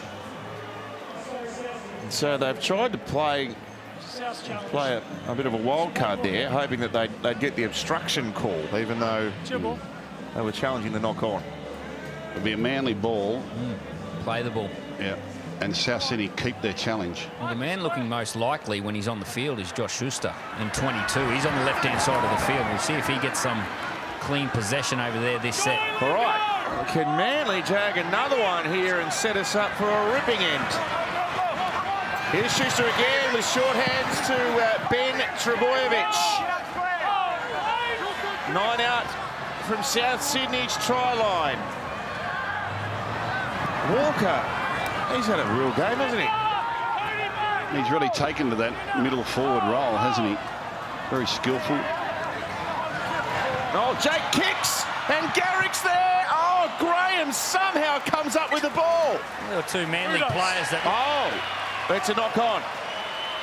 So they've tried to play a bit of a wild card there, hoping that they'd get the obstruction call, even though they were challenging the knock-on. It'll be a Manly ball. Play the ball. Yeah. And South Sydney keep their challenge. Well, the man looking most likely when he's on the field is Josh Schuster in 22. He's on the left-hand side of the field. We'll see if he gets some clean possession over there this set. All right. Can Manly jag another one here and set us up for a ripping end? Here's Schuster again with short hands to Ben Trebojevic. 9 out from South Sydney's try line. Walker. He's had a real game, hasn't he? He's really taken to that middle forward role, hasn't he? Very skillful. Oh, Jake kicks, and Garrick's there. Oh, Graham somehow comes up with the ball. There were 2 Manly players that... Oh, that's a knock-on.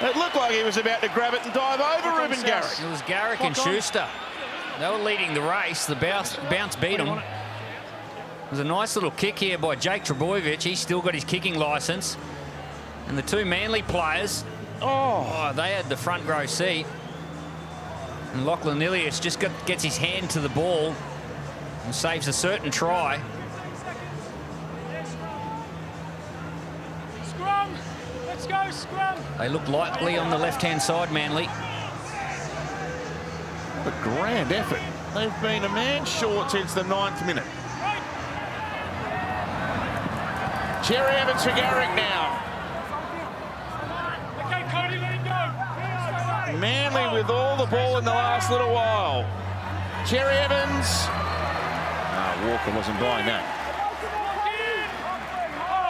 It looked like he was about to grab it and dive over Ruben Garrick. It was Garrick and Schuster. They were leading the race. The bounce beat them. It was a nice little kick here by Jake Trebojevic. He's still got his kicking licence. And the two Manly players, they had the front row seat. And Lachlan Ilias just gets his hand to the ball and saves a certain try. Scrum! Let's go, scrum! They look lightly on the left-hand side, Manly. What a grand effort. They've been a man short since the 9th minute. Cherry Evans for Garrick now. Okay, Cody, let him go. Manly with all the ball in the last little while. Cherry Evans. Walker wasn't buying that.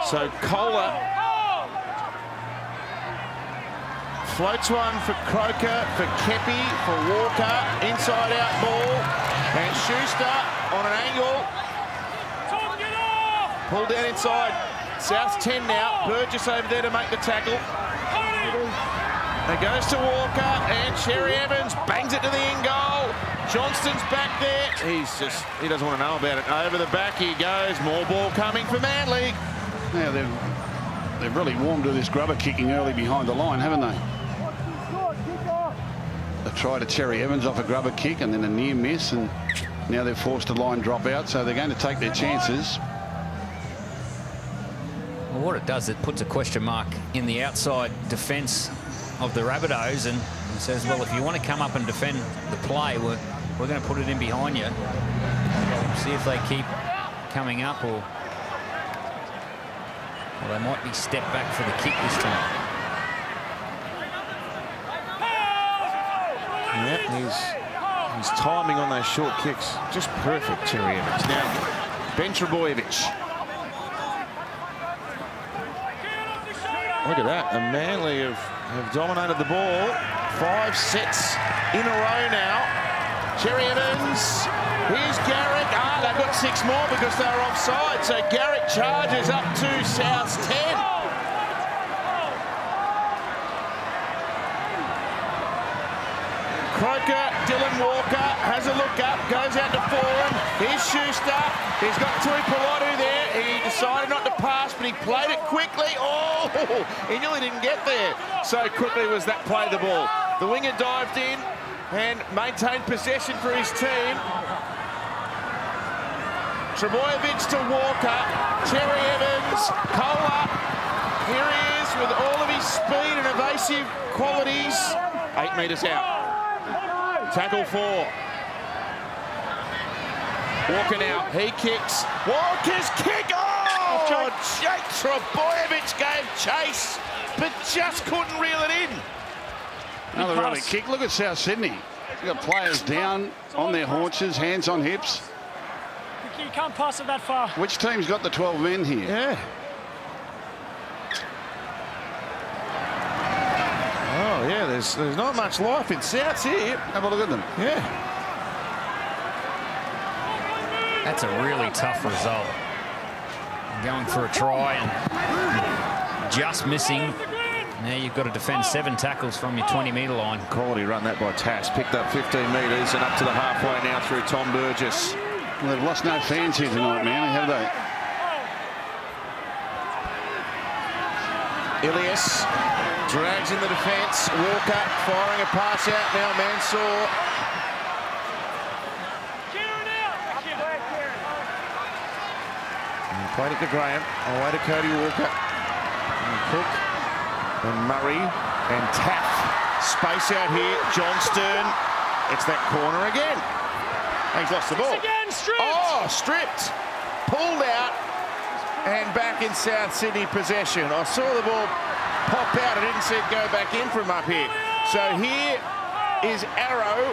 So Kohler floats one for Croker, for Kepi, for Walker. Inside out ball. And Schuster on an angle. Pulled down inside. South's 10 now. Burgess over there to make the tackle. It goes to Walker, and Cherry Evans bangs it to the in goal. Johnston's back there. He doesn't want to know about it. Over the back he goes. More ball coming for Manly. Yeah, they've really warmed to this grubber kicking early behind the line, haven't they? They tried to Cherry Evans off a grubber kick and then a near miss, and now they're forced a line drop out, so they're going to take their chances. Well, what it does, it puts a question mark in the outside defence of the Rabbitohs and says, well, if you want to come up and defend the play, we're going to put it in behind you. See if they keep coming up, or they might be stepped back for the kick this time. Yeah, his timing on those short kicks, just perfect, Cherry Evans. Now, Ben Trebojevic. Look at that, and Manly have dominated the ball. 5 sets in a row now. Cherry Evans, here's Garrick. They've got 6 more because they're offside, so Garrick charges up to South's 10. Croker, Dylan Walker has a look up, goes out to Foran. Here's Schuster. He's got Tui Pilotu there. He decided not to pass, but he played it quickly. Oh, he nearly didn't get there. So quickly was that play the ball. The winger dived in and maintained possession for his team. Trebojevic to Walker. Cherry Evans, Kohler. Here he is with all of his speed and evasive qualities. 8 metres out. Tackle 4. Walker now, he kicks. Walker's kick! Oh! Jake Trebojevic gave chase, but just couldn't reel it in. Another early kick. Look at South Sydney. You've got players down on their haunches, hands on hips. You can't pass it that far. Which team's got the 12 men here? Yeah. Oh, yeah, there's not much life in Souths here. Have a look at them. Yeah. That's a really tough result. Going for a try and just missing. Now you've got to defend 7 tackles from your 20-metre line. Quality run that by Tass. Picked up 15 metres and up to the halfway now through Tom Burgess. Well, they've lost no fans here tonight, man, have they? Ilias drags in the defence. Walker firing a pass out now. Mansour. Played it to Graham, away to Cody Walker, and Cook, and Murray, and Taff. Space out here, Johnston. It's that corner again. He's lost the ball. Again, stripped. Oh, stripped. Pulled out, and back in South Sydney possession. I saw the ball pop out. I didn't see it go back in from up here. So here is Arrow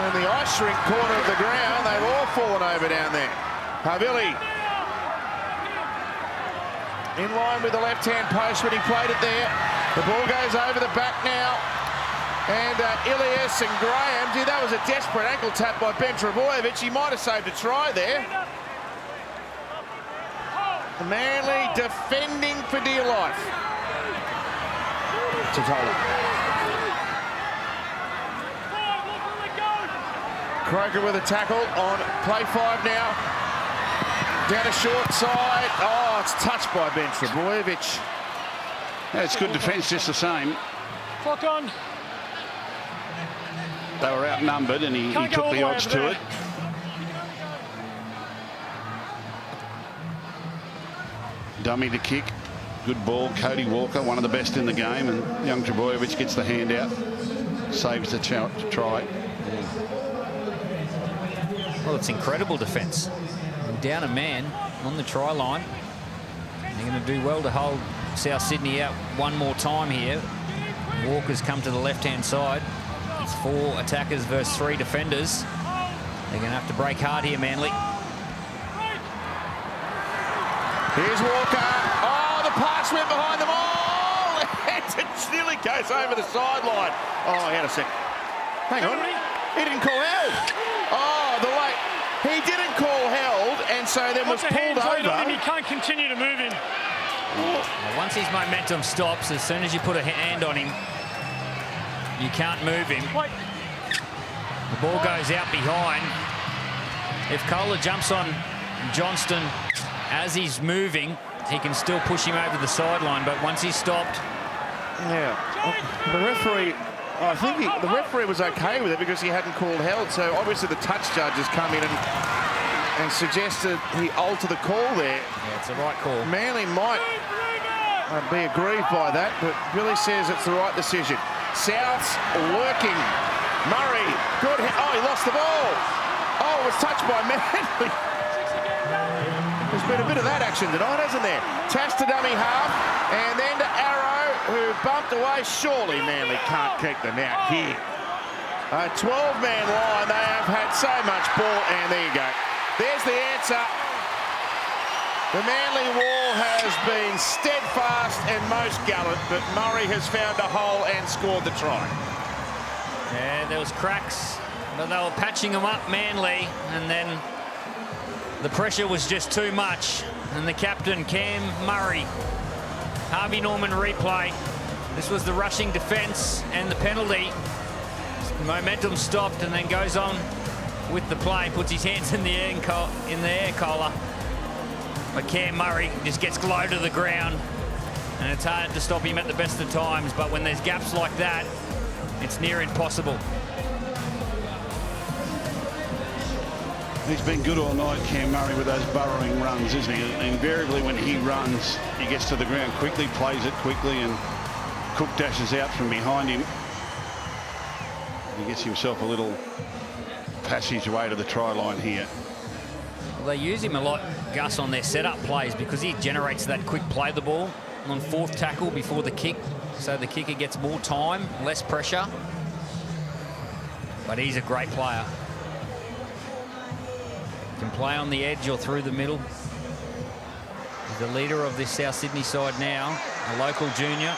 in the ice rink corner of the ground. They've all fallen over down there. Havili in line with the left-hand post when he played it there. The ball goes over the back now. And Ilias and Graham, gee, that was a desperate ankle tap by Ben Trebojevic. He might have saved a try there. Manly defending for dear life. Tatola. Croker with a tackle on play 5 now. Down a short side. Oh, it's touched by Ben Trebojevic. Yeah, it's good defence just the same. Clock on. They were outnumbered and he took the odds to it. Dummy to kick. Good ball. Cody Walker, one of the best in the game, and young Trebojevic gets the hand out. Saves the try. Well, it's incredible defence. Down a man on the try line. They're going to do well to hold South Sydney out one more time here. Walker's come to the left-hand side. It's 4 attackers versus 3 defenders. They're going to have to break hard here, Manly. Here's Walker. Oh, the pass went behind them all. It nearly goes over the sideline. Oh, he had a sec. Hang on. He didn't call held. Oh, the late. He didn't call held, and so then was pulled over. He can't continue to move him. Well, once his momentum stops, as soon as you put a hand on him, you can't move him. The ball goes out behind. If Kohler jumps on Johnston as he's moving, he can still push him over the sideline, but once he's stopped... Yeah, the referee... I think the referee was okay with it because he hadn't called held, so obviously the touch judge has come in and suggested he alter the call there. Yeah, it's the right call. Manly might be aggrieved by that, but Billy says it's the right decision. South's working. Murray, good. Oh, he lost the ball. Oh, it was touched by Manly. There's been a bit of that action tonight, hasn't there? Tash to dummy half, and then to Arrow, who bumped away. Surely Manly can't keep them out here. A 12-man line. They have had so much ball, and there you go. There's the answer. The Manly wall has been steadfast and most gallant, but Murray has found a hole and scored the try. Yeah, there was cracks, but they were patching them up, Manly, and then the pressure was just too much. And the captain, Cam Murray, Harvey Norman replay. This was the rushing defence and the penalty. Momentum stopped and then goes on with the play, puts his hands in the air collar. But Cam Murray just gets low to the ground, and it's hard to stop him at the best of times. But when there's gaps like that, it's near impossible. He's been good all night, Cam Murray, with those burrowing runs, isn't he? Invariably, when he runs, he gets to the ground quickly, plays it quickly, and Cook dashes out from behind him. He gets himself a little passageway to the try line here. Well, they use him a lot, Gus, on their setup plays because he generates that quick play the ball on 4th tackle before the kick, so the kicker gets more time, less pressure. But he's a great player. Can play on the edge or through the middle. He's the leader of this South Sydney side now, a local junior.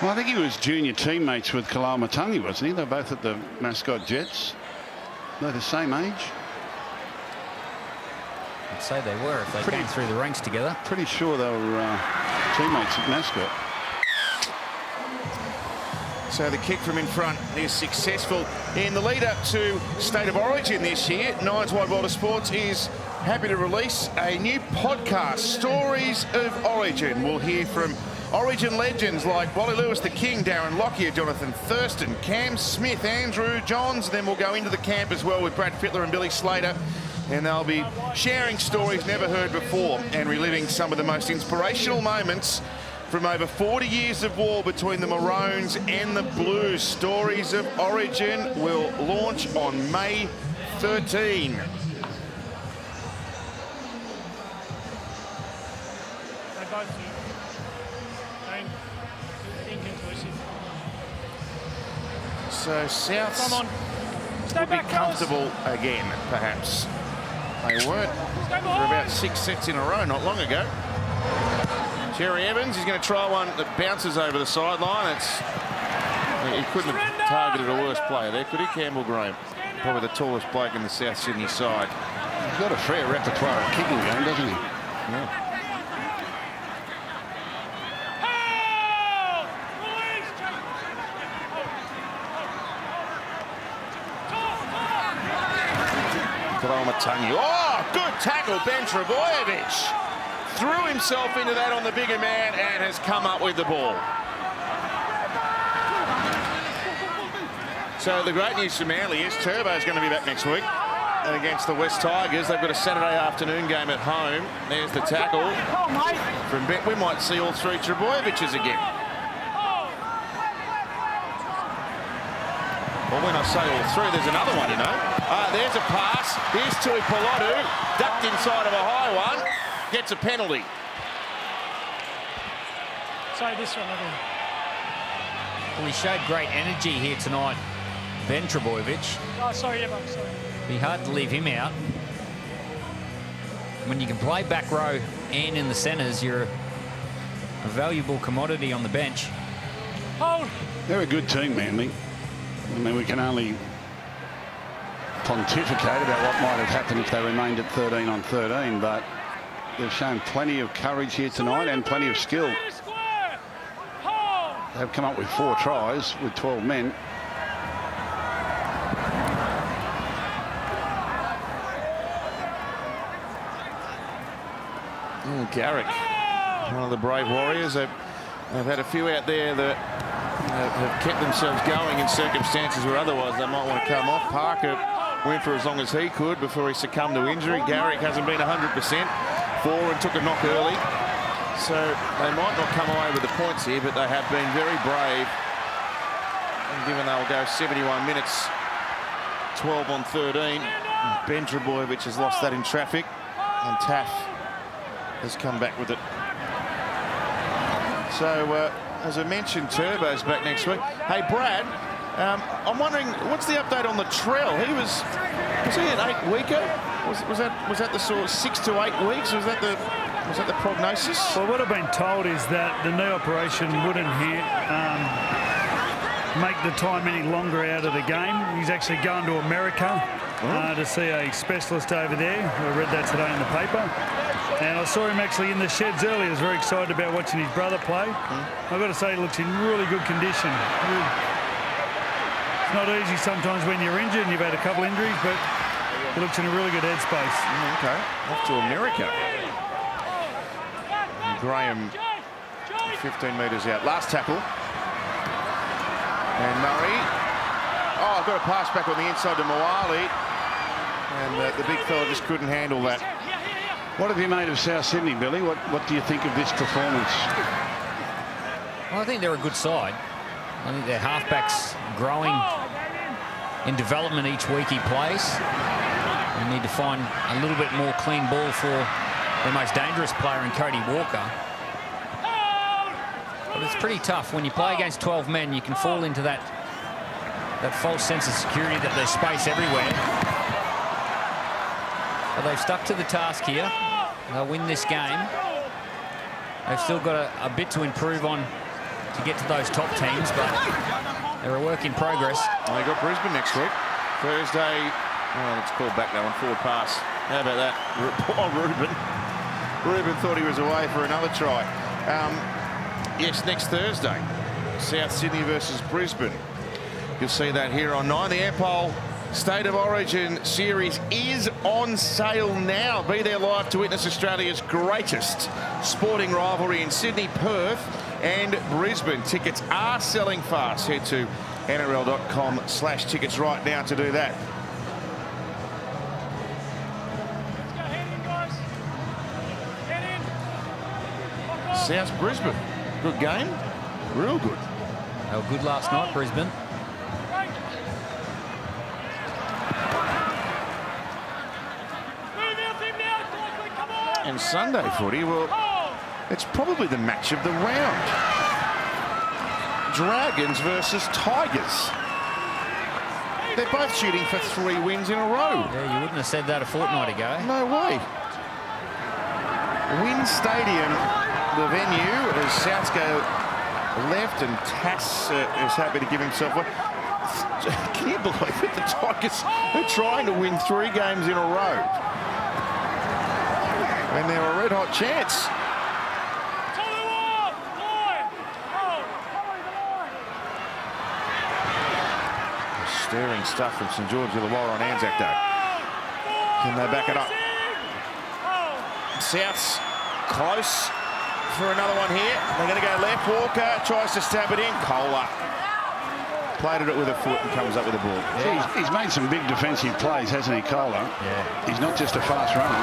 Well, I think he was junior teammates with Kalama Matangi, wasn't he? They're both at the Mascot Jets. They're the same age. I'd say they were if they came through the ranks together. Pretty sure they were teammates at Mascot. So the kick from in front is successful. In the lead up to State of Origin this year, Nines Wide World of Sports is happy to release a new podcast, Stories of Origin. We'll hear from Origin legends like Wally Lewis the King, Darren Lockyer, Jonathan Thurston, Cam Smith, Andrew Johns. Then we'll go into the camp as well with Brad Fittler and Billy Slater. And they'll be sharing stories never heard before and reliving some of the most inspirational moments from over 40 years of war between the Maroons and the Blues. Stories of Origin will launch on May 13. So Souths will be comfortable again, perhaps. They weren't for about 6 sets in a row not long ago. Cherry Evans, he's going to try one that bounces over the sideline. He couldn't have targeted a worse player there, could he? Campbell Graham, probably the tallest bloke in the South Sydney side. He's got a fair repertoire of kicking game, doesn't he? Yeah. Tungy. Oh, good tackle, Ben Trebojevic. Threw himself into that on the bigger man and has come up with the ball. So the great news for Manly is Turbo's going to be back next week. And against the West Tigers, they've got a Saturday afternoon game at home. There's the tackle from Bet. We might see all three Trebojevics again. Well, when I say all three, there's another one, you know. There's a pass. Here's Tui Polotu. Ducked inside of a high one. Gets a penalty. Say this one, everyone. Well, he showed great energy here tonight, Ben Trebojevic. Oh, sorry, Evan, sorry. Be hard to leave him out. When you can play back row and in the centres, you're a valuable commodity on the bench. Hold. They're a good team, Manly. I mean, we can only pontificate about what might have happened if they remained at 13 on 13, but they've shown plenty of courage here tonight and plenty of skill. They've come up with 4 tries with 12 men. Garrick, one of the brave Warriors. They've had a few out there that have kept themselves going in circumstances where otherwise they might want to come off. Parker went for as long as he could before he succumbed to injury. Garrick hasn't been 100% and took a knock early. So they might not come away with the points here, but they have been very brave. And given they'll go 71 minutes, 12 on 13, Ben Trebojevic has lost that in traffic, and Taff has come back with it. So, as I mentioned, Turbo's back next week. Hey, Brad, I'm wondering, what's the update on the Trell? Was he an 8-weeker? Was that the sort of 6 to 8 weeks? Was that the prognosis? Well, what I've been told is that the knee operation wouldn't make the time any longer out of the game. He's actually going to America to see a specialist over there. I read that today in the paper. And I saw him actually in the sheds earlier. He was very excited about watching his brother play. I've got to say, he looks in really good condition. It's not easy sometimes when you're injured and you've had a couple injuries, but he looks in a really good headspace. Okay, off to America. And Graham, 15 metres out. Last tackle. And Murray. Oh, got a pass back on the inside to Moali. And the big fella just couldn't handle that. What have you made of South Sydney, Billy? What do you think of this performance? Well, I think they're a good side. I think their halfback's growing in development each week he plays. They need to find a little bit more clean ball for their most dangerous player in Cody Walker. But it's pretty tough. When you play against 12 men, you can fall into that false sense of security that there's space everywhere. But they've stuck to the task here. They'll win this game. They've still got a bit to improve on to get to those top teams, but they're a work in progress. Well, they got Brisbane next week. Thursday. Oh, let's call back that one. Forward pass. How about that? Poor Ruben. Ruben thought he was away for another try. Yes, next Thursday. South Sydney versus Brisbane. You'll see that here on 9. The Airpole State of Origin series is on sale now. Be there live to witness Australia's greatest sporting rivalry in Sydney, Perth and Brisbane. Tickets are selling fast. Head to nrl.com/tickets right now to do that. South Brisbane. Good game. Real good. They were good last night, Brisbane. And Sunday footy, well, it's probably the match of the round. Dragons versus Tigers. They're both shooting for 3 wins in a row. Yeah, you wouldn't have said that a fortnight ago. No way. Wynn Stadium, the venue, as Souths go left and Tass is happy to give himself one. Can you believe it? The Tigers are trying to win 3 games in a row. And they're a red-hot chance. Stirring stuff from St George Illawarra on Anzac Day. Can they back it up? South's close for another one here. They're going to go left. Walker tries to stab it in. Kohler played it with a foot and comes up with the ball. Yeah. He's made some big defensive plays, hasn't he, Kohler? Yeah. He's not just a fast runner.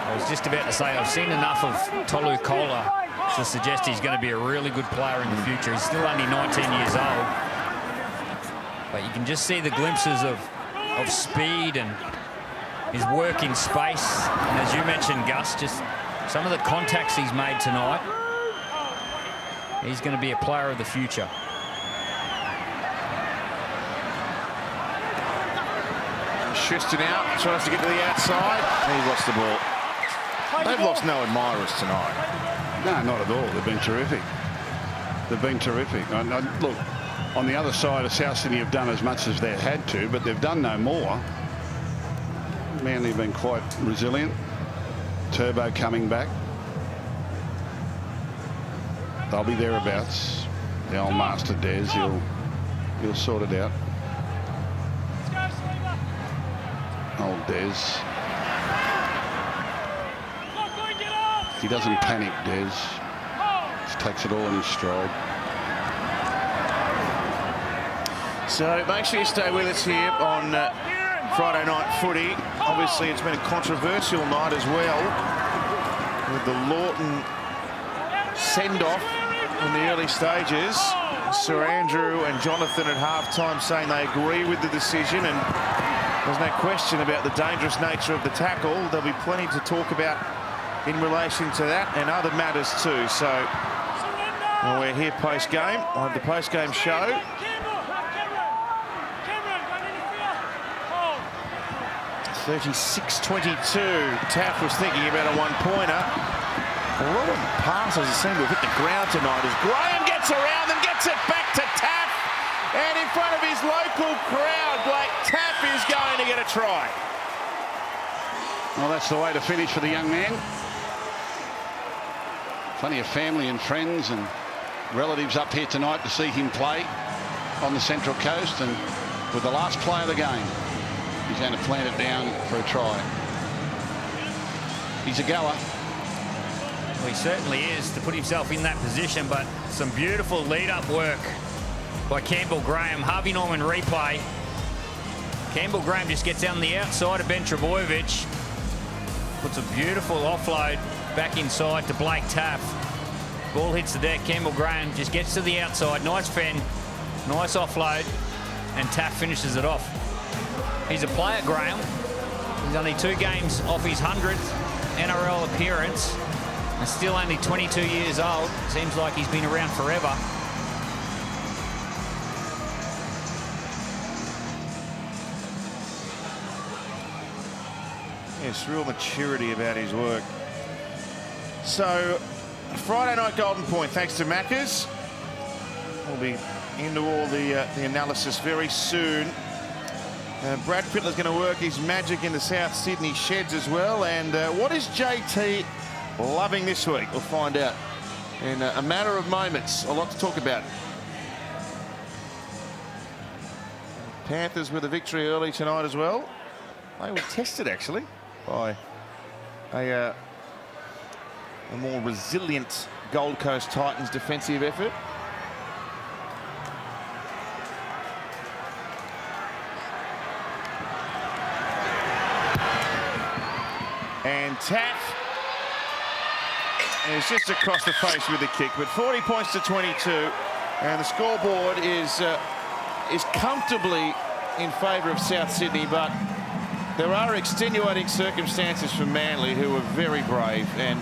I was just about to say, I've seen enough of Tolu Kohler to suggest he's going to be a really good player in the future. He's still only 19 years old. But you can just see the glimpses of speed and his work in space. And as you mentioned, Gus, just some of the contacts he's made tonight. He's going to be a player of the future. Schuster now tries to get to the outside. He's lost the ball. They've lost no admirers tonight. No, not at all. They've been terrific. They've been terrific. Look, on the other side, of South Sydney have done as much as they've had to, but they've done no more. Manly have been quite resilient. Turbo coming back. They'll be thereabouts. The old master Des, he'll sort it out. Old Des. He doesn't panic, Des. Just takes it all in his stride. So make sure you stay with us here on Friday night footy. Obviously, it's been a controversial night as well, with the Lawton send-off in the early stages. Sir Andrew and Jonathan at halftime saying they agree with the decision, and there's no question about the dangerous nature of the tackle. There'll be plenty to talk about in relation to that and other matters too. So we're here post-game. I'll have the post-game show. 36-22. Taff was thinking about a one-pointer. A lot of passes seem to have hit the ground tonight as Graham gets around and gets it back to Taff. And in front of his local crowd, Blake, Taff is going to get a try. Well, that's the way to finish for the young man. Plenty of family and friends and relatives up here tonight to see him play on the Central Coast, and with the last play of the game, he's going to plant it down for a try. He's a goer. Well, he certainly is, to put himself in that position, but some beautiful lead-up work by Campbell Graham. Harvey Norman replay. Campbell Graham just gets down the outside of Ben Trebojevic, puts a beautiful offload back inside to Blake Taff. Ball hits the deck. Campbell Graham just gets to the outside. Nice fend, nice offload, and Taff finishes it off. He's a player, Graham. He's only 2 games off his 100th NRL appearance, and still only 22 years old. Seems like he's been around forever. Yes, real maturity about his work. So, Friday night Golden Point, thanks to Macca's. We'll be into all the analysis very soon. Brad Fittler's going to work his magic in the South Sydney sheds as well. And what is JT loving this week? We'll find out in a matter of moments. A lot to talk about. Panthers with a victory early tonight as well. They were tested actually by a more resilient Gold Coast Titans defensive effort. And Taff is just across the face with the kick, but 40 points to 22, and the scoreboard is comfortably in favour of South Sydney, but there are extenuating circumstances for Manly, who were very brave, and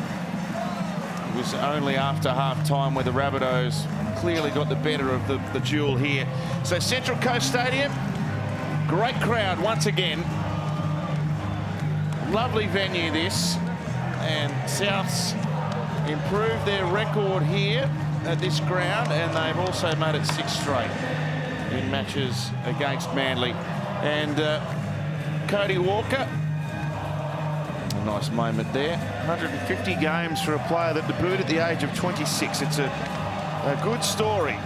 it was only after half-time where the Rabbitohs clearly got the better of the duel here. So Central Coast Stadium, great crowd once again. Lovely venue this, and Souths improved their record here at this ground, and they've also made it 6 straight in matches against Manly. And Cody Walker, a nice moment there. 150 games for a player that debuted at the age of 26. It's a good story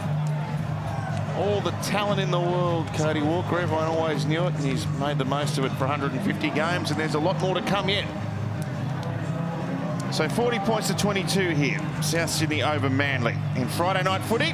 All the talent in the world, Cody Walker. Everyone always knew it, and he's made the most of it for 150 games, and there's a lot more to come yet. So 40 points to 22 here. South Sydney over Manly. In Friday night footy,